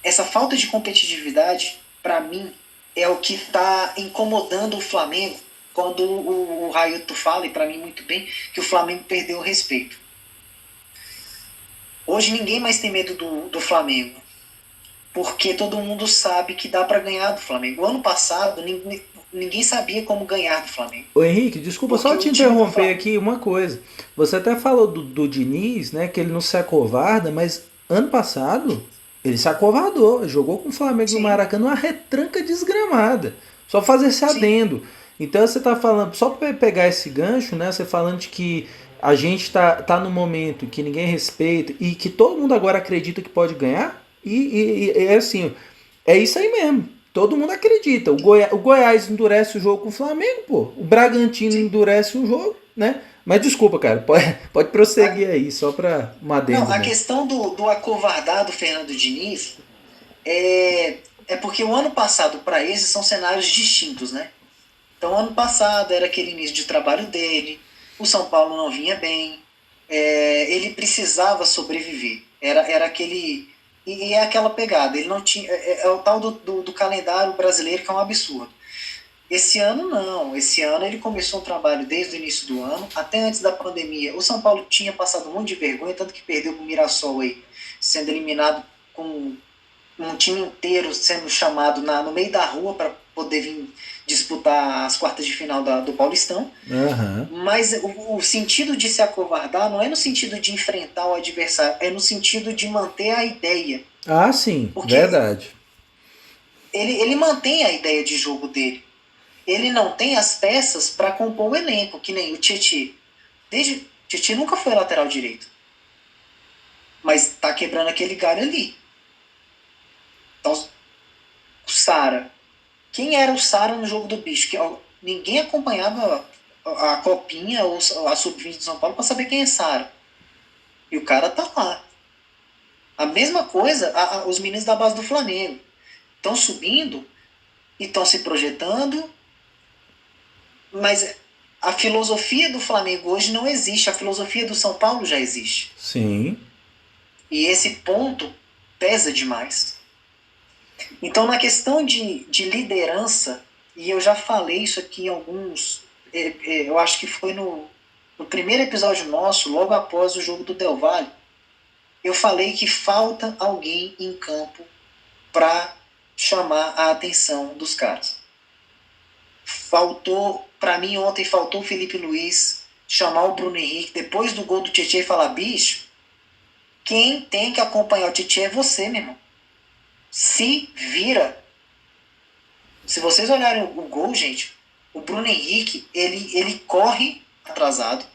essa falta de competitividade, para mim, é o que está incomodando o Flamengo quando o Railton fala, e para mim muito bem, que o Flamengo perdeu o respeito. Hoje ninguém mais tem medo do Flamengo, porque todo mundo sabe que dá para ganhar do Flamengo. O ano passado, ninguém sabia como ganhar do Flamengo. Ô Henrique, desculpa só te interromper aqui uma coisa. Você até falou do Diniz, né, que ele não se acovarda, mas ano passado ele se acovardou, jogou com o Flamengo no Maracanã uma retranca desgramada. Só fazer esse adendo. Então você tá falando, só para pegar esse gancho, né, você falando de que a gente tá no momento que ninguém respeita e que todo mundo agora acredita que pode ganhar, e é assim, é isso aí mesmo. Todo mundo acredita. O Goiás endurece o jogo com o Flamengo, pô. O Bragantino endurece o jogo, né? Mas desculpa, cara, pode prosseguir aí, só para uma adendo. Não, a questão do acovardado Fernando Diniz É porque o ano passado, para esses, são cenários distintos, né? Então, ano passado era aquele início de trabalho dele, o São Paulo não vinha bem, ele precisava sobreviver. Era aquele. E é aquela pegada, ele não tinha. É o tal do calendário brasileiro que é um absurdo. Esse ano não, esse ano ele começou um trabalho desde o início do ano, até antes da pandemia. O São Paulo tinha passado um monte de vergonha, tanto que perdeu com o Mirassol aí, sendo eliminado com um time inteiro sendo chamado no meio da rua para poder vir disputar as quartas de final do Paulistão. Aham. Mas o sentido de se acovardar não é no sentido de enfrentar o adversário, é no sentido de manter a ideia. Ah, sim, Porque verdade. ele mantém a ideia de jogo dele. Ele não tem as peças para compor o elenco, que nem o Tietê. Tietê nunca foi lateral direito. Mas tá quebrando aquele galho ali. Então, o Sara. Quem era o Sara no jogo do bicho? Ninguém acompanhava a Copinha ou a Sub-20 de São Paulo para saber quem é Sara. E o cara tá lá. A mesma coisa, os meninos da base do Flamengo. Estão subindo e estão se projetando, mas a filosofia do Flamengo hoje não existe. A filosofia do São Paulo já existe. Sim. E esse ponto pesa demais. Então, na questão de liderança, e eu já falei isso aqui em alguns. Eu acho que foi no primeiro episódio nosso, logo após o jogo do Del Valle, eu falei que falta alguém em campo para chamar a atenção dos caras. Para mim ontem faltou o Felipe Luiz chamar o Bruno Henrique depois do gol do Tietchan e falar: bicho, quem tem que acompanhar o Tietchan é você, meu irmão. Se vira. Se vocês olharem o gol, gente, o Bruno Henrique, ele corre atrasado,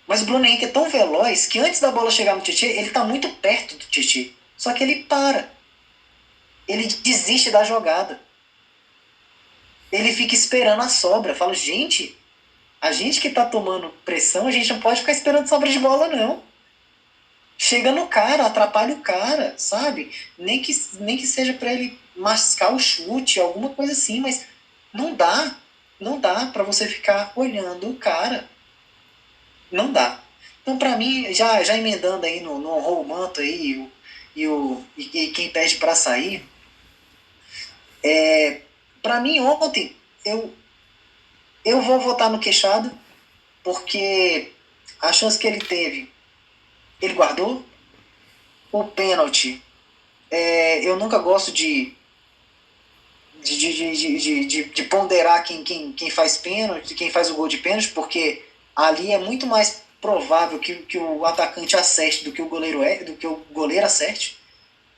mas o Bruno Henrique é tão veloz que antes da bola chegar no Tietchan, ele está muito perto do Tietchan. Só que ele para. Ele desiste da jogada. Ele fica esperando a sobra. Fala, gente, a gente que tá tomando pressão, a gente não pode ficar esperando sobra de bola, não. Chega no cara, atrapalha o cara, sabe? Nem que seja para ele mascar o chute, alguma coisa assim, mas não dá. Não dá para você ficar olhando o cara. Não dá. Então, para mim, já emendando aí no honrou o manto aí, e quem pede para sair, para mim ontem, eu vou votar no Queixada, porque a chance que ele teve, ele guardou. O pênalti, eu nunca gosto de ponderar quem faz pênalti, quem faz o gol de pênalti, porque ali é muito mais provável que o atacante acerte do que o goleiro acerte.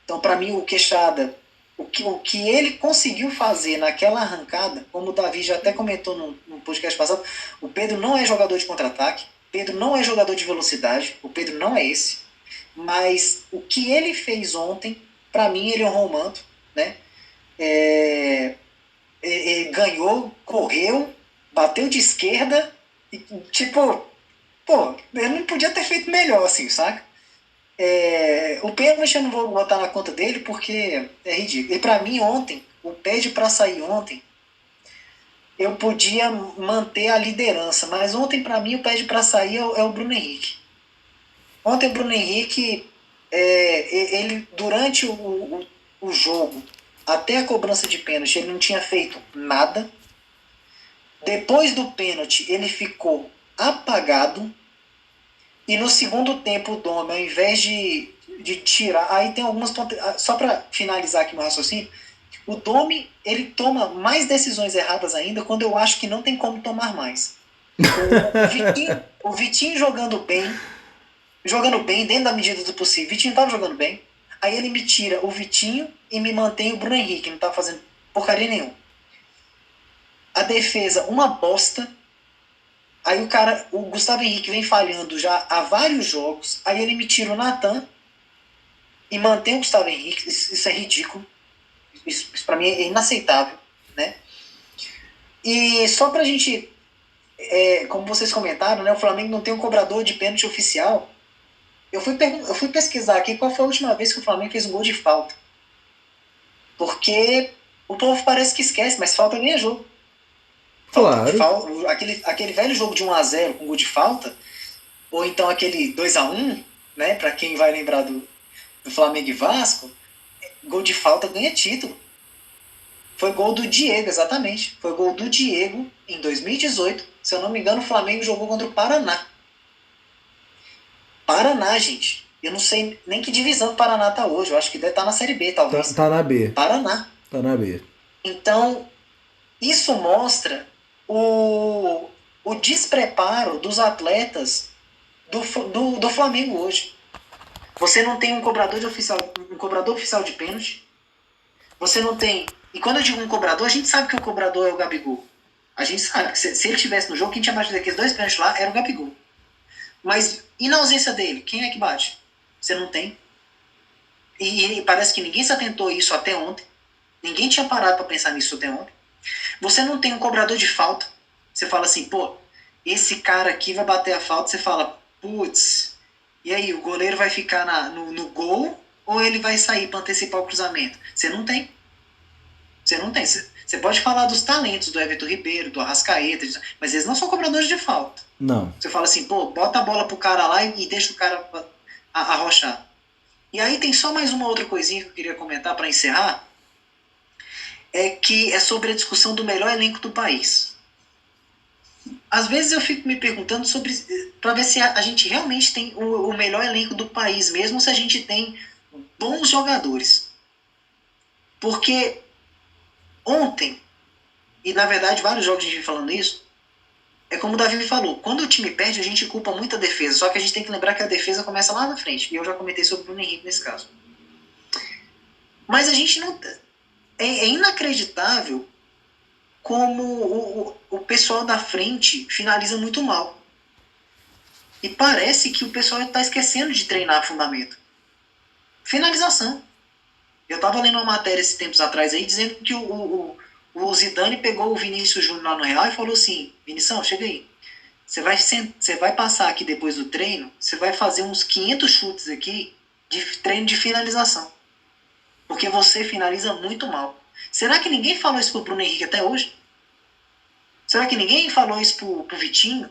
Então, para mim, o Queixada, o que ele conseguiu fazer naquela arrancada, como o Davi já até comentou no podcast passado, o Pedro não é jogador de contra-ataque, Pedro não é jogador de velocidade, o Pedro não é esse, mas o que ele fez ontem, para mim, ele honrou o manto, né? Ele ganhou, correu, bateu de esquerda, e, tipo, pô, ele não podia ter feito melhor, assim, saca? O pênalti eu não vou botar na conta dele porque é ridículo. E pra mim ontem, o pede pra sair ontem, eu podia manter a liderança, mas ontem pra mim o pede pra sair é o Bruno Henrique. Ontem o Bruno Henrique, ele durante o jogo, até a cobrança de pênalti, ele não tinha feito nada. Depois do pênalti, ele ficou apagado. E no segundo tempo, o Domi, ao invés de tirar. Aí tem algumas. Só para finalizar aqui meu raciocínio, o Domi, ele toma mais decisões erradas ainda quando eu acho que não tem como tomar mais. O Vitinho jogando bem, dentro da medida do possível. O Vitinho estava jogando bem. Aí ele me tira o Vitinho e me mantém o Bruno Henrique, não estava fazendo porcaria nenhuma. A defesa, uma bosta. Aí o Gustavo Henrique vem falhando já há vários jogos. Aí ele me tira o Natan e mantém o Gustavo Henrique. Isso é ridículo. Isso pra mim é inaceitável, né? E só pra gente, como vocês comentaram, né, o Flamengo não tem um cobrador de pênalti oficial. Eu fui pesquisar aqui qual foi a última vez que o Flamengo fez um gol de falta. Porque o povo parece que esquece, mas falta ganha jogo. Claro. Aquele velho jogo de 1-0 com gol de falta, ou então aquele 2-1, né? Para quem vai lembrar do Flamengo e Vasco, gol de falta ganha título. Foi gol do Diego, exatamente. Foi gol do Diego em 2018. Se eu não me engano, o Flamengo jogou contra o Paraná. Paraná, gente. Eu não sei nem que divisão o Paraná tá hoje. Eu acho que deve estar na Série B, talvez. Tá na B. Paraná. Tá na B. Então, isso mostra o despreparo dos atletas do Flamengo hoje. Você não tem um cobrador oficial de pênalti. Você não tem... E quando eu digo um cobrador, a gente sabe que o cobrador é o Gabigol. A gente sabe que se ele estivesse no jogo, quem tinha batido aqueles 2 pênaltis lá era o Gabigol. Mas, e na ausência dele? Quem é que bate? Você não tem. E parece que ninguém se atentou a isso até ontem. Ninguém tinha parado para pensar nisso até ontem. Você não tem um cobrador de falta. Você fala assim, pô, esse cara aqui vai bater a falta. Você fala, putz, e aí, o goleiro vai ficar no gol ou ele vai sair para antecipar o cruzamento? Você não tem. Você não tem. Você pode falar dos talentos do Everton Ribeiro, do Arrascaeta, mas eles não são cobradores de falta. Não. Você fala assim, pô, bota a bola pro cara lá e deixa o cara arrochar. E aí tem só mais uma outra coisinha que eu queria comentar para encerrar, é que é sobre a discussão do melhor elenco do país. Às vezes eu fico me perguntando para ver se a gente realmente tem o melhor elenco do país mesmo, ou se a gente tem bons jogadores. Porque ontem, e na verdade vários jogos a gente vem falando isso, é como o Davi me falou, quando o time perde a gente culpa muito a defesa, só que a gente tem que lembrar que a defesa começa lá na frente, e eu já comentei sobre o Bruno Henrique nesse caso. Mas a gente não... É inacreditável como o pessoal da frente finaliza muito mal. E parece que o pessoal está esquecendo de treinar fundamento. Finalização. Eu estava lendo uma matéria esses tempos atrás aí dizendo que o Zidane pegou o Vinícius Júnior lá no Real e falou assim, Vinição, chega aí. Você vai passar aqui depois do treino, você vai fazer uns 500 chutes aqui de treino de finalização. Porque você finaliza muito mal. Será que ninguém falou isso pro Bruno Henrique até hoje? Será que ninguém falou isso pro Vitinho?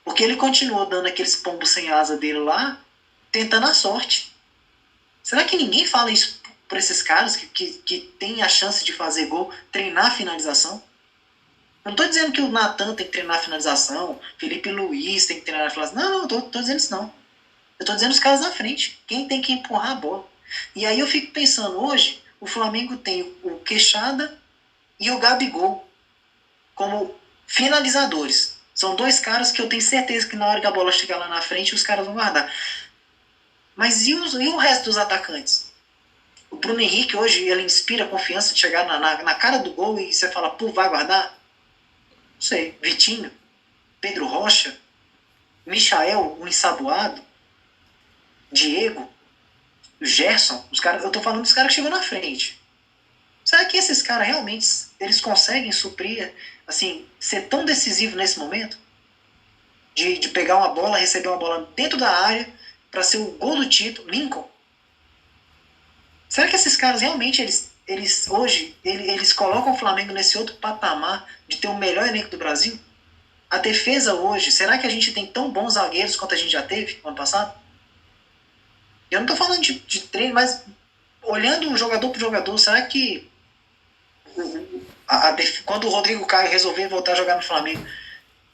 Porque ele continuou dando aqueles pombos sem asa dele lá, tentando a sorte. Será que ninguém fala isso para esses caras que tem a chance de fazer gol, treinar a finalização? Eu não estou dizendo que o Natan tem que treinar a finalização, Felipe Luiz tem que treinar a finalização. Não, não estou dizendo isso não. Eu estou dizendo os caras na frente. Quem tem que empurrar a bola? E aí eu fico pensando, hoje, o Flamengo tem o Queixada e o Gabigol como finalizadores. São 2 caras que eu tenho certeza que na hora que a bola chegar lá na frente, os caras vão guardar. Mas e o resto dos atacantes? O Bruno Henrique hoje, ele inspira confiança de chegar na cara do gol e você fala, pô, vai guardar? Não sei. Vitinho, Pedro Rocha, Michael, o ensaboado, Diego, Gerson, os caras, eu tô falando dos caras que chegam na frente. Será que esses caras realmente eles conseguem suprir, assim, ser tão decisivo nesse momento? De pegar uma bola, receber uma bola dentro da área para ser o gol do título, Lincoln? Será que esses caras realmente, eles hoje, eles colocam o Flamengo nesse outro patamar de ter o melhor elenco do Brasil? A defesa hoje, será que a gente tem tão bons zagueiros quanto a gente já teve no ano passado? Eu não tô falando de treino, mas olhando jogador por jogador, será que quando o Rodrigo Caio resolver voltar a jogar no Flamengo,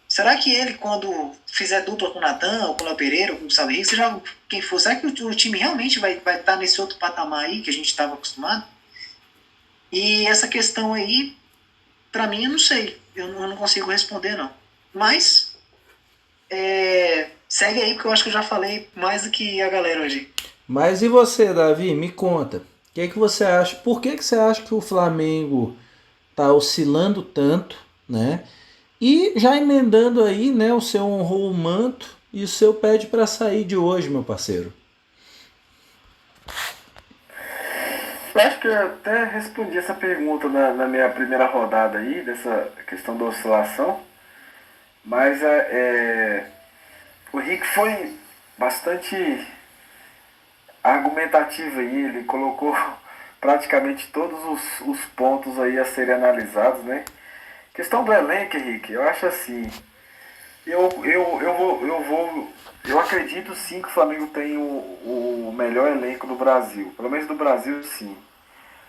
será que ele, quando fizer dupla com o Natan, ou com o Léo Pereira, ou com o Gustavo Henrique, seja quem for, será que o time realmente vai estar nesse outro patamar aí que a gente estava acostumado? E essa questão aí, pra mim, eu não sei. Eu não consigo responder, não. Mas, segue aí, porque eu acho que eu já falei mais do que a galera hoje. Mas e você, Davi? Me conta. O que você acha? Por que você acha que o Flamengo tá oscilando tanto, né? E já emendando aí, né, o seu honrou o manto e o seu pede para sair de hoje, meu parceiro. Eu acho que eu até respondi essa pergunta na minha primeira rodada aí, dessa questão da oscilação, mas o Rick foi bastante argumentativo aí, ele colocou praticamente todos os pontos aí a serem analisados, né? Questão do elenco, Henrique, eu acho assim, eu acredito sim que o Flamengo tem o melhor elenco do Brasil, pelo menos do Brasil sim.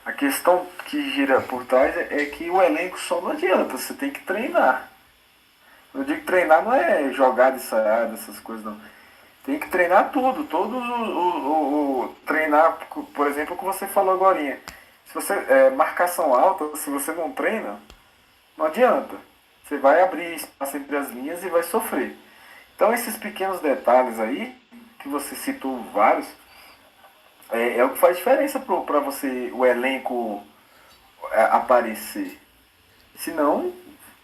A questão que gira por trás é que o elenco só não adianta, você tem que treinar. Eu digo que treinar não é jogada ensaiada, essas coisas não. Tem que treinar tudo, treinar, por exemplo, o que você falou agora. Se você marcação alta, se você não treina, não adianta. Você vai abrir espaço entre as linhas e vai sofrer. Então esses pequenos detalhes aí, que você citou vários, é o que faz diferença para você, o elenco aparecer. Senão,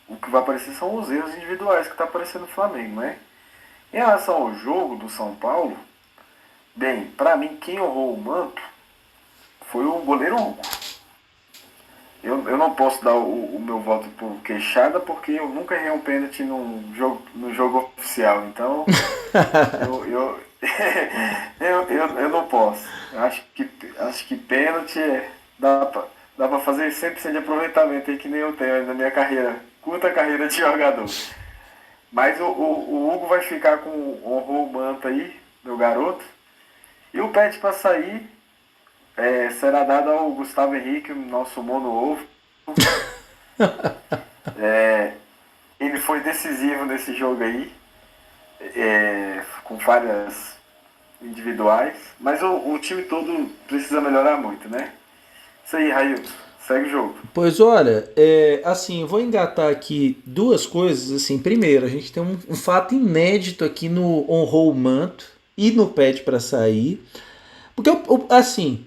o que vai aparecer são os erros individuais que está aparecendo no Flamengo, né? Em relação ao jogo do São Paulo, bem, para mim quem honrou o manto foi o goleiro Hugo. Eu não posso dar o meu voto por queixada porque eu nunca errei um pênalti no jogo oficial. Então, eu não posso. Acho que pênalti dá pra fazer 100% de aproveitamento aí que nem eu tenho na minha carreira, curta carreira de jogador. Mas o Hugo vai ficar com honrou o manto aí, meu garoto. E o pede para sair será dado ao Gustavo Henrique, nosso mono ovo. Ele foi decisivo nesse jogo aí, com falhas individuais, mas o time todo precisa melhorar muito, né? Isso aí, Railton, segue o jogo. Pois olha, assim, eu vou engatar aqui duas coisas. Assim, primeiro, a gente tem um fato inédito aqui no honrou o manto e no pede para sair. Porque, assim,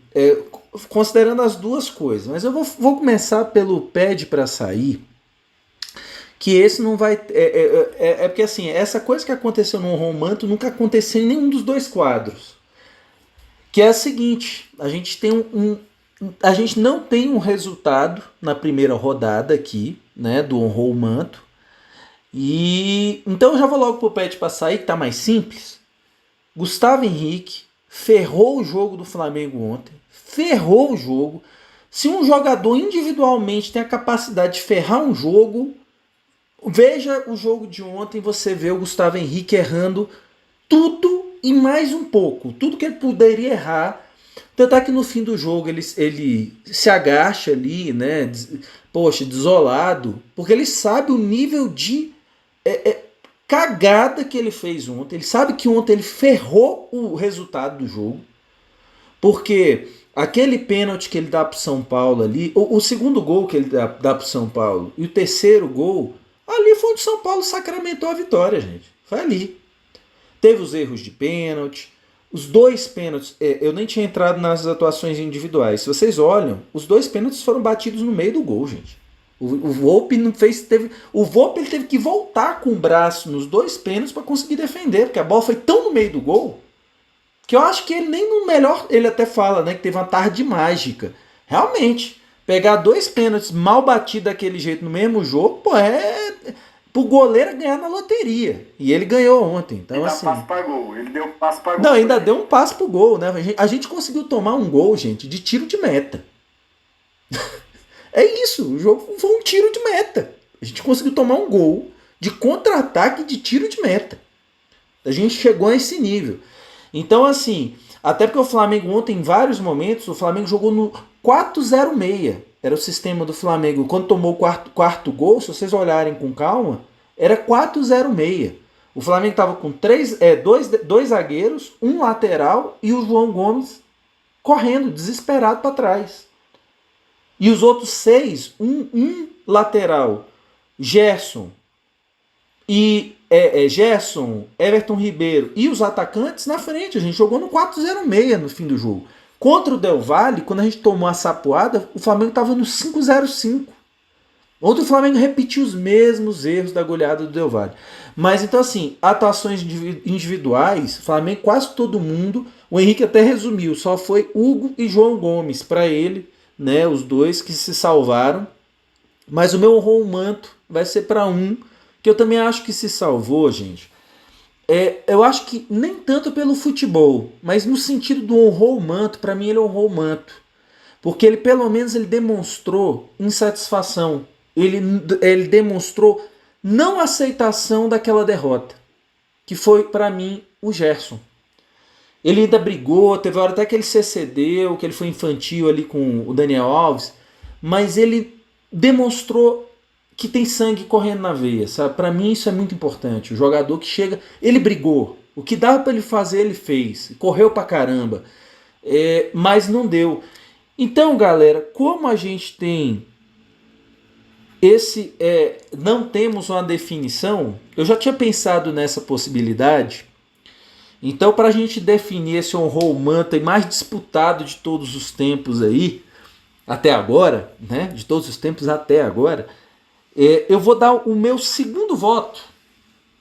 considerando as duas coisas, mas eu vou começar pelo pede para sair, que esse não vai... porque, assim, essa coisa que aconteceu no honrou o manto nunca aconteceu em nenhum dos dois quadros. Que é a seguinte, a gente não tem um resultado na primeira rodada aqui, né, do honrou o manto. E então eu já vou logo pro pede para sair, que tá mais simples. Gustavo Henrique ferrou o jogo do Flamengo ontem, ferrou o jogo. Se um jogador individualmente tem a capacidade de ferrar um jogo, veja o jogo de ontem, você vê o Gustavo Henrique errando tudo e mais um pouco, tudo que ele poderia errar. Tanto é que no fim do jogo ele se agacha ali, né? Desolado, porque ele sabe o nível de cagada que ele fez ontem. Ele sabe que ontem ele ferrou o resultado do jogo, porque aquele pênalti que ele dá pro São Paulo ali, o segundo gol que ele dá pro São Paulo e o terceiro gol, ali foi onde o São Paulo sacramentou a vitória, gente. Foi ali. Teve os erros de pênalti. Os dois pênaltis, eu nem tinha entrado nas atuações individuais. Se vocês olham, os dois pênaltis foram batidos no meio do gol, gente. O Volpi não fez. O Volpi ele teve que voltar com o braço nos dois pênaltis para conseguir defender, porque a bola foi tão no meio do gol que eu acho que ele nem no melhor. Ele até fala, né, que teve uma tarde mágica. Realmente, pegar dois pênaltis mal batidos daquele jeito no mesmo jogo, pro goleiro ganhar na loteria. E ele ganhou ontem. Então, ele assim, passo pra gol. Ele deu passo pra gol. Não, ainda deu um passo pro gol, né? A gente conseguiu tomar um gol, gente, de tiro de meta. É isso, o jogo foi um tiro de meta. A gente conseguiu tomar um gol de contra-ataque de tiro de meta. A gente chegou a esse nível. Então, assim, até porque o Flamengo ontem, em vários momentos, o Flamengo jogou no 4-0-6. Era o sistema do Flamengo. Quando tomou o quarto gol, se vocês olharem com calma, era 4-0-6. O Flamengo estava com dois zagueiros, um lateral e o João Gomes correndo, desesperado para trás. E os outros 6, um lateral, Gerson, Everton Ribeiro e os atacantes na frente. A gente jogou no 4-0-6 no fim do jogo. Contra o Del Valle, quando a gente tomou a sapuada, o Flamengo estava no 5-0-5. Ontem o Flamengo repetiu os mesmos erros da goleada do Del Valle. Mas então, assim, atuações individuais, Flamengo quase todo mundo, o Henrique até resumiu, só foi Hugo e João Gomes para ele, né, os dois que se salvaram. Mas o meu honrou o manto vai ser para um que eu também acho que se salvou, gente. Eu acho que nem tanto pelo futebol, mas no sentido do honrou o manto, para mim ele honrou o manto. Porque ele, pelo menos, ele demonstrou insatisfação. Ele demonstrou não aceitação daquela derrota. Que foi, para mim, o Gerson. Ele ainda brigou, teve hora até que ele se excedeu, que ele foi infantil ali com o Daniel Alves, mas ele demonstrou que tem sangue correndo na veia, sabe? Para mim isso é muito importante. O jogador que chega, ele brigou, o que dava para ele fazer ele fez, correu pra caramba, mas não deu. Então, galera, como a gente tem não temos uma definição, eu já tinha pensado nessa possibilidade. Então, para a gente definir esse honrou o manto mais disputado de todos os tempos aí, até agora, né? De todos os tempos até agora, eu vou dar o meu segundo voto.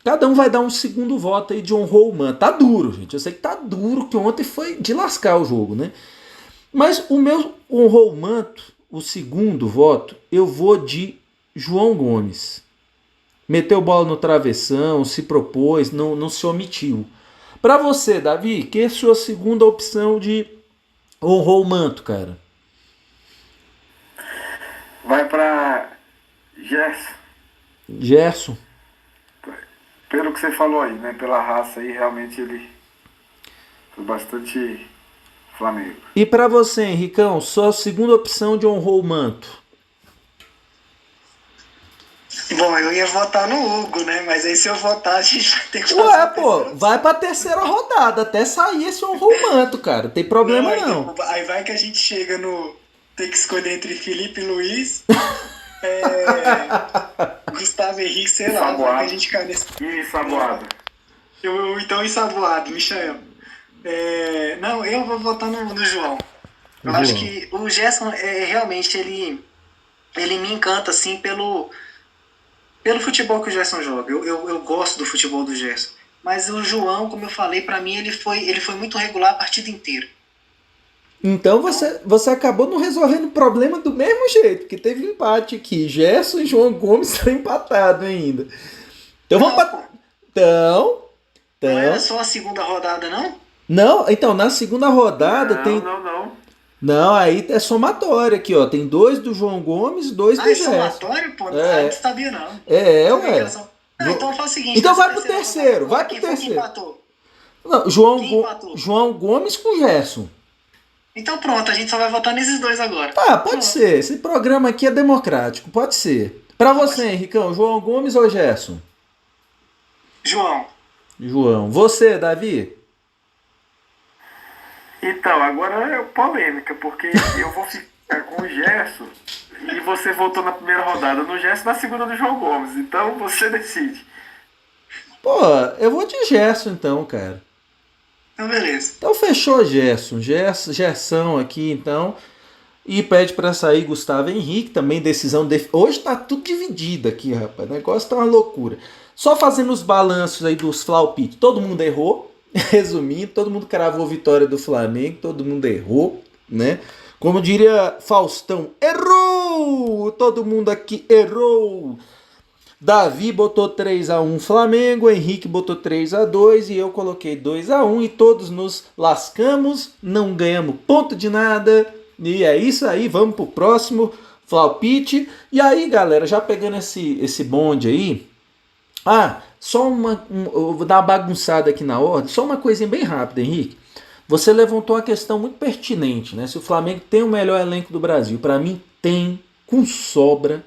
Cada um vai dar um segundo voto aí de honrou o manto. Tá duro, gente. Eu sei que tá duro, que ontem foi de lascar o jogo, né? Mas o meu honrou o manto, o segundo voto, eu vou de João Gomes. Meteu bola no travessão, se propôs, não se omitiu. Para você, Davi, que é a sua segunda opção de honrou o manto, cara? Vai pra Gerson. Gerson. Pelo que você falou aí, né? Pela raça aí, realmente ele foi bastante Flamengo. E para você, Henricão, sua segunda opção de honrou o manto? Bom, eu ia votar no Hugo, né? Mas aí se eu votar, a gente vai ter que fazer Ué, a pô, terceira opção. vai pra terceira rodada, até sair esse honrou o manto, cara. Tem problema não. Aí vai que a gente chega no... Tem que escolher entre Felipe Luiz, Gustavo Henrique, sei lá. Vai que a gente cai nesse... E Saboado. Então, ensaboado, Michael. Não, eu vou votar no João. Eu João. acho que o Gerson, realmente, ele me encanta, assim, pelo futebol que o Gerson joga. Eu gosto do futebol do Gerson. Mas o João, como eu falei, pra mim, ele foi muito regular a partida inteira. Então você acabou não resolvendo o problema do mesmo jeito, que teve empate aqui. Gerson e João Gomes estão empatados ainda. Então vamos pra... Não era só a segunda rodada, não? Não, então na segunda rodada tem... Não, aí é somatório aqui, ó. Tem 2 do João Gomes, 2 do Gerson. Somatório? Pô, não sabia não. Ué. Então faz o seguinte. Então vai pro terceiro, Quem empatou? Não, João Gomes com Gerson. Então pronto, a gente só vai votar nesses dois agora. Pode ser. Esse programa aqui é democrático, pode ser. Pra você, Henricão, João Gomes ou Gerson? João. Você, Davi? Então, agora é polêmica, porque eu vou ficar com o Gerson e você votou na primeira rodada no Gerson, na segunda do João Gomes. Então você decide. Pô, eu vou de Gerson então, cara. Então beleza. Então fechou Gerson aqui então. E pede pra sair Gustavo Henrique, também decisão... Hoje tá tudo dividido aqui, rapaz. O negócio tá uma loucura. Só fazendo os balanços aí dos Flaupit. Todo mundo errou. Resumindo, todo mundo cravou vitória do Flamengo. Todo mundo errou, né? Como diria Faustão, errou! Todo mundo aqui errou. Davi botou 3-1 Flamengo, Henrique botou 3-2 e eu coloquei 2-1 e todos nos lascamos, não ganhamos ponto de nada. E é isso aí, vamos pro próximo Flaupit. E aí, galera, já pegando esse bonde aí, só eu vou dar uma bagunçada aqui na ordem, só uma coisinha bem rápida, Henrique. Você levantou uma questão muito pertinente, né? Se o Flamengo tem o melhor elenco do Brasil, para mim tem, com sobra.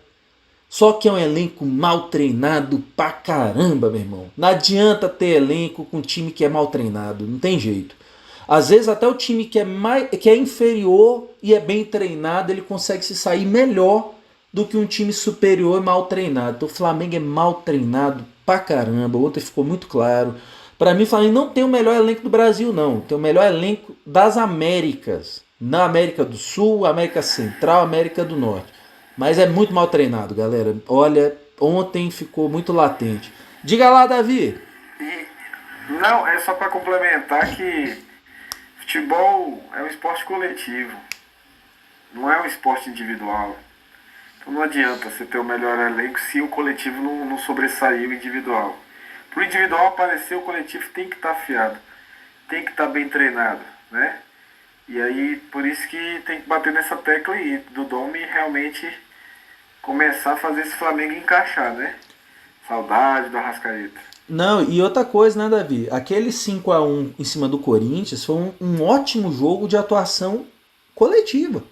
Só que é um elenco mal treinado pra caramba, meu irmão. Não adianta ter elenco com time que é mal treinado, não tem jeito. Às vezes até o time que é inferior e é bem treinado, ele consegue se sair melhor do que um time superior e mal treinado. Então o Flamengo é mal treinado pra caramba, ontem ficou muito claro. Pra mim o Flamengo não tem o melhor elenco do Brasil, não. Tem o melhor elenco das Américas. Na América do Sul, América Central, América do Norte. Mas é muito mal treinado, galera. Olha, ontem ficou muito latente. Diga lá, Davi. Não, é só para complementar que futebol é um esporte coletivo. Não é um esporte individual. Então não adianta você ter o melhor elenco se o coletivo não sobressair o individual. Para o individual aparecer, o coletivo tem que estar afiado. Tem que estar bem treinado, né? E aí, por isso que tem que bater nessa tecla aí, do Domi realmente começar a fazer esse Flamengo encaixar, né? Saudade do Arrascaeta. Não, e outra coisa, né, Davi? Aquele 5-1 em cima do Corinthians foi um ótimo jogo de atuação coletiva.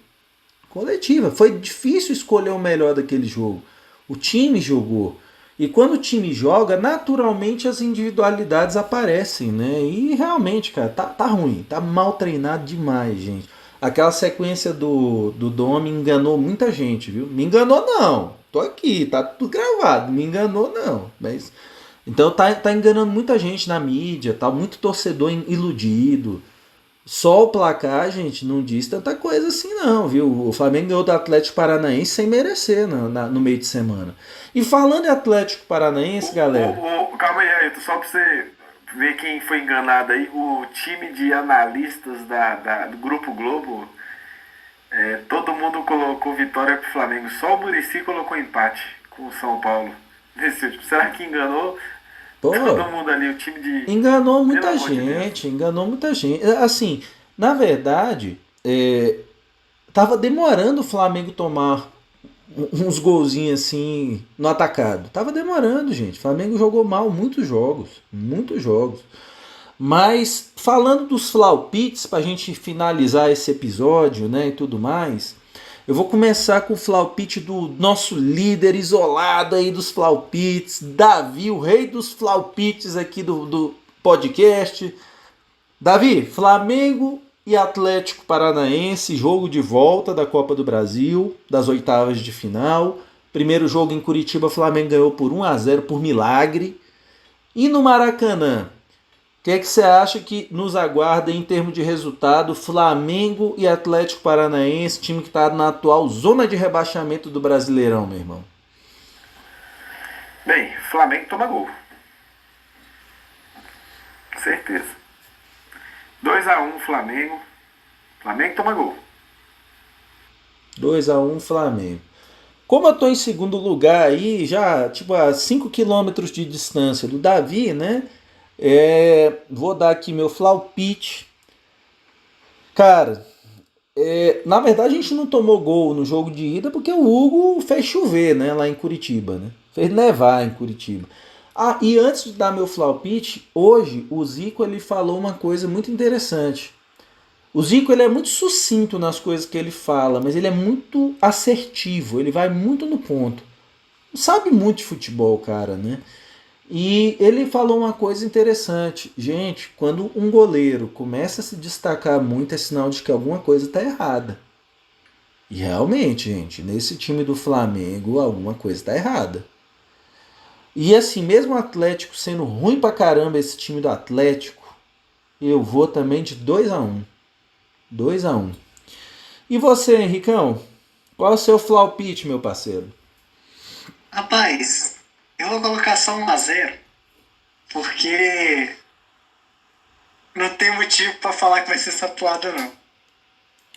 Coletiva. Foi difícil escolher o melhor daquele jogo. O time jogou. E quando o time joga, naturalmente as individualidades aparecem, né? E realmente, cara, tá ruim. Tá mal treinado demais, gente. Aquela sequência do Dom me enganou muita gente, viu? Me enganou não. Tô aqui, tá tudo gravado. Me enganou não. Mas então tá enganando muita gente na mídia, tá muito torcedor iludido. Só o placar, gente, não diz tanta coisa assim não, viu? O Flamengo ganhou do Atlético Paranaense sem merecer no meio de semana. E falando em Atlético Paranaense, galera... Calma aí, Ailton, só pra você ver quem foi enganado aí, o time de analistas do Grupo Globo, todo mundo colocou vitória pro Flamengo, só o Muricy colocou empate com o São Paulo. Nesse último. Será que enganou Pô, todo mundo ali, o time de... enganou Pelo muita amor de Deus. gente, enganou muita gente. Assim, na verdade, tava demorando o Flamengo tomar uns golzinhos assim no atacado. Tava demorando, gente. O Flamengo jogou mal muitos jogos, muitos jogos. Mas falando dos flaupites, pra gente finalizar esse episódio, né, e tudo mais, eu vou começar com o flaupite do nosso líder isolado aí dos flaupites, Davi, o rei dos flaupites aqui do podcast. Davi, Flamengo e Atlético Paranaense, jogo de volta da Copa do Brasil, das oitavas de final. Primeiro jogo em Curitiba, Flamengo ganhou por 1-0 por milagre. E no Maracanã, o que você acha que nos aguarda em termos de resultado? Flamengo e Atlético Paranaense, time que está na atual zona de rebaixamento do Brasileirão, meu irmão. Bem, Flamengo toma gol. Certeza. 2-1 Flamengo. Flamengo toma gol. 2-1 Flamengo. Como eu tô em segundo lugar aí, já tipo a 5 quilômetros de distância do Davi, né? Vou dar aqui meu flaupite. Cara, na verdade a gente não tomou gol no jogo de ida porque o Hugo fez chover, né? Lá em Curitiba, né? Fez nevar em Curitiba. Ah, e antes de dar meu flaupite, hoje o Zico ele falou uma coisa muito interessante. O Zico ele é muito sucinto nas coisas que ele fala, mas ele é muito assertivo, ele vai muito no ponto. Sabe muito de futebol, cara, né? E ele falou uma coisa interessante. Gente, quando um goleiro começa a se destacar muito, é sinal de que alguma coisa está errada. E realmente, gente, nesse time do Flamengo, alguma coisa está errada. E assim, mesmo o Atlético sendo ruim pra caramba, esse time do Atlético, eu vou também de 2-1. 2-1. E você, Henricão? Qual é o seu flaupite, meu parceiro? Rapaz, eu vou colocar só 1-0, porque não tem motivo pra falar que vai ser sapuado, não.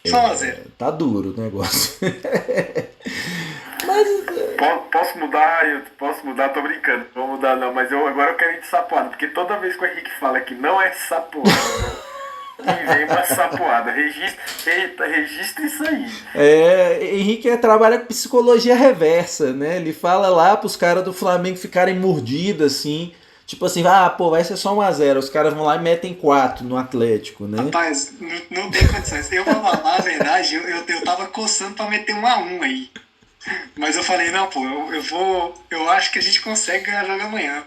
Só 1-0. Tá duro o negócio. Mas Posso mudar? Eu posso mudar, tô brincando. Não vou mudar não, mas agora eu quero ir de sapoada, porque toda vez que o Henrique fala que não é sapoada, que vem uma sapoada. Registra isso aí. Henrique trabalha com psicologia reversa, né? Ele fala lá pros caras do Flamengo ficarem mordidos, assim. Tipo assim, vai ser só 1-0. Os caras vão lá e metem 4 no Atlético, né? Rapaz, não tem condições. Eu vou falar a verdade, eu tava coçando pra meter 1-1 aí. Mas eu falei, não, pô, eu acho que a gente consegue ganhar jogo amanhã.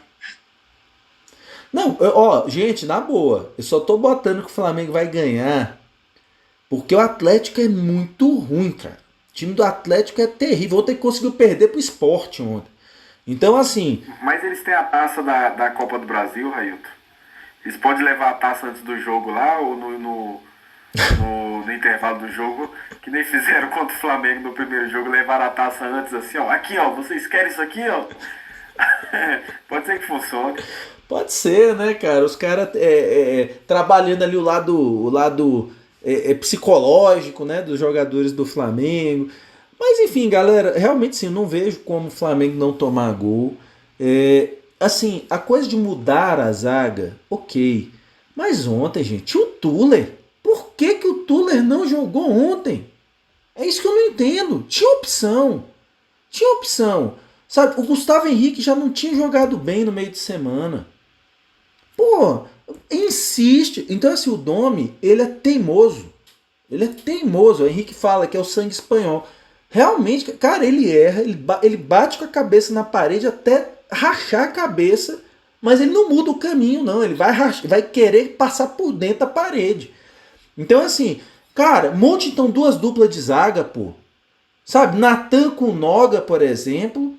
Não, gente, na boa, eu só tô botando que o Flamengo vai ganhar porque o Atlético é muito ruim, cara. O time do Atlético é terrível. Ontem conseguiu perder pro Sport ontem. Então, assim, Mas eles têm a taça da Copa do Brasil, Railton. Eles podem levar a taça antes do jogo lá, ou no intervalo do jogo, que nem fizeram contra o Flamengo no primeiro jogo, levaram a taça antes assim, ó. Aqui, ó, vocês querem isso aqui, ó? Pode ser que funcione. pode ser, né, cara? Os caras trabalhando ali o lado psicológico, né, dos jogadores do Flamengo. Mas enfim, galera, realmente sim, eu não vejo como o Flamengo não tomar gol. Assim, a coisa de mudar a zaga, ok. Mas ontem, gente, tinha o Tuller. Por que o Tuller não jogou ontem? É isso que eu não entendo. Tinha opção. Sabe, o Gustavo Henrique já não tinha jogado bem no meio de semana. Pô, insiste. Então, assim, o Domi, ele é teimoso. O Henrique fala que é o sangue espanhol. Realmente, cara, ele erra, ele bate com a cabeça na parede até rachar a cabeça, mas ele não muda o caminho, não. Ele vai querer passar por dentro da parede. Então, assim, cara, monte então 2 duplas de zaga, pô. Sabe, Natan com Noga, por exemplo.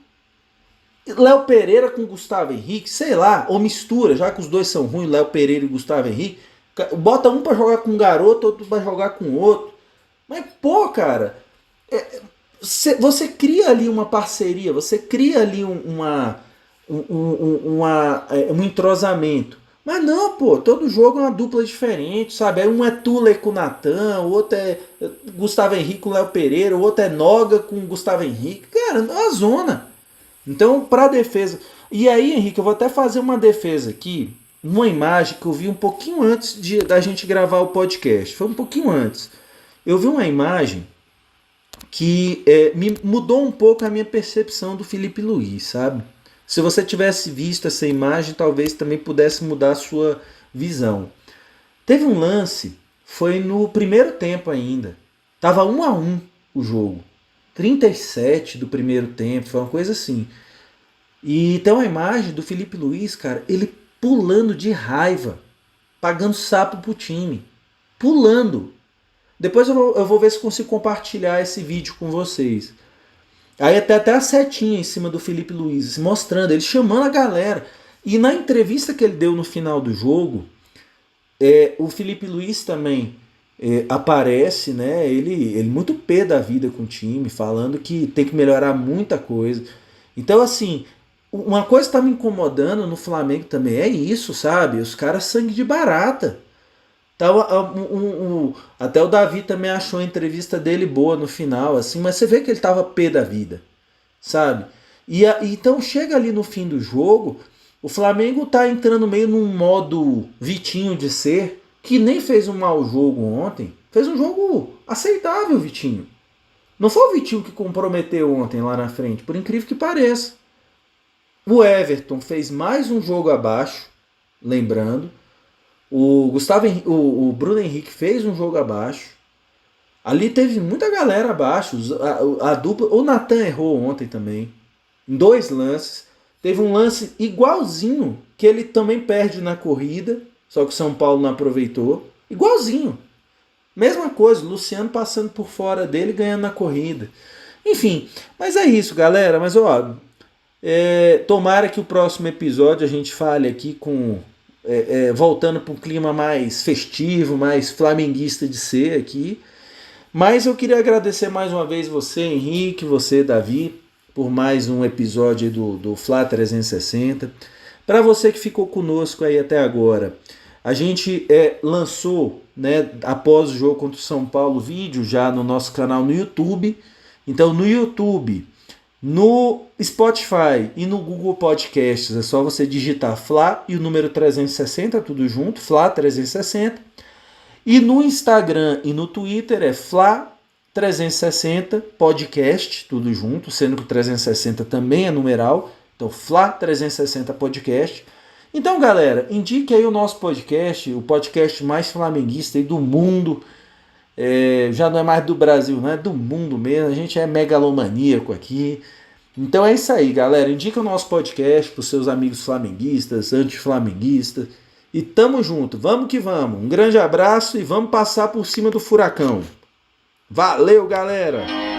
Léo Pereira com Gustavo Henrique, sei lá, ou mistura, já que os dois são ruins, Léo Pereira e Gustavo Henrique. Bota um pra jogar com um garoto, outro pra jogar com outro. Mas, pô, cara, você cria ali uma parceria, você cria ali um entrosamento. Mas não, pô, todo jogo é uma dupla diferente, sabe? Aí um é Tuller com o Natan, o outro é Gustavo Henrique com o Léo Pereira, o outro é Noga com o Gustavo Henrique. Cara, é uma zona. Então, para defesa... E aí, Henrique, eu vou até fazer uma defesa aqui, uma imagem que eu vi um pouquinho antes da gente gravar o podcast. Foi um pouquinho antes. Eu vi uma imagem que me mudou um pouco a minha percepção do Felipe Luiz, sabe? Se você tivesse visto essa imagem, talvez também pudesse mudar a sua visão. Teve um lance, foi no primeiro tempo ainda. Tava 1-1 o jogo. 37 do primeiro tempo, foi uma coisa assim. E tem uma imagem do Felipe Luiz, cara, ele pulando de raiva, pagando sapo pro time. Pulando. Depois eu vou ver se consigo compartilhar esse vídeo com vocês. Aí até a setinha em cima do Felipe Luiz, mostrando, ele chamando a galera. E na entrevista que ele deu no final do jogo, o Felipe Luiz também aparece, né? Ele muito pé da vida com o time, falando que tem que melhorar muita coisa. Então, assim, uma coisa que tá me incomodando no Flamengo também é isso, sabe? Os caras sangue de barata. Até o Davi também achou a entrevista dele boa no final, assim, mas você vê que ele tava pé da vida, sabe? Então chega ali no fim do jogo, o Flamengo tá entrando meio num modo Vitinho de ser, que nem fez um mau jogo ontem, fez um jogo aceitável, Vitinho. Não foi o Vitinho que comprometeu ontem lá na frente, por incrível que pareça. O Everton fez mais um jogo abaixo, lembrando. O Bruno Henrique fez um jogo abaixo. Ali teve muita galera abaixo. A dupla. O Natan errou ontem também. Em 2 lances. Teve um lance igualzinho que ele também perde na corrida. Só que o São Paulo não aproveitou. Igualzinho. Mesma coisa. O Luciano passando por fora dele, ganhando na corrida. Enfim. Mas é isso, galera. Mas ó. Tomara que o próximo episódio a gente fale aqui com... voltando para um clima mais festivo, mais flamenguista de ser aqui. Mas eu queria agradecer mais uma vez você, Henrique, você, Davi, por mais um episódio do Fla 360. Para você que ficou conosco aí até agora, a gente lançou, né, após o jogo contra o São Paulo, vídeo já no nosso canal no YouTube. Então no YouTube, no Spotify e no Google Podcasts é só você digitar Fla e o número 360, tudo junto, Fla 360. E no Instagram e no Twitter é Fla 360 Podcast, tudo junto, sendo que o 360 também é numeral, então Fla 360 Podcast. Então, galera, indique aí o nosso podcast, o podcast mais flamenguista aí do mundo. Já não é mais do Brasil, não é do mundo mesmo, a gente é megalomaníaco aqui. Então é isso aí, galera, indica o nosso podcast para os seus amigos flamenguistas, anti-flamenguistas, e tamo junto, vamos que vamos, um grande abraço e vamos passar por cima do furacão. Valeu, galera!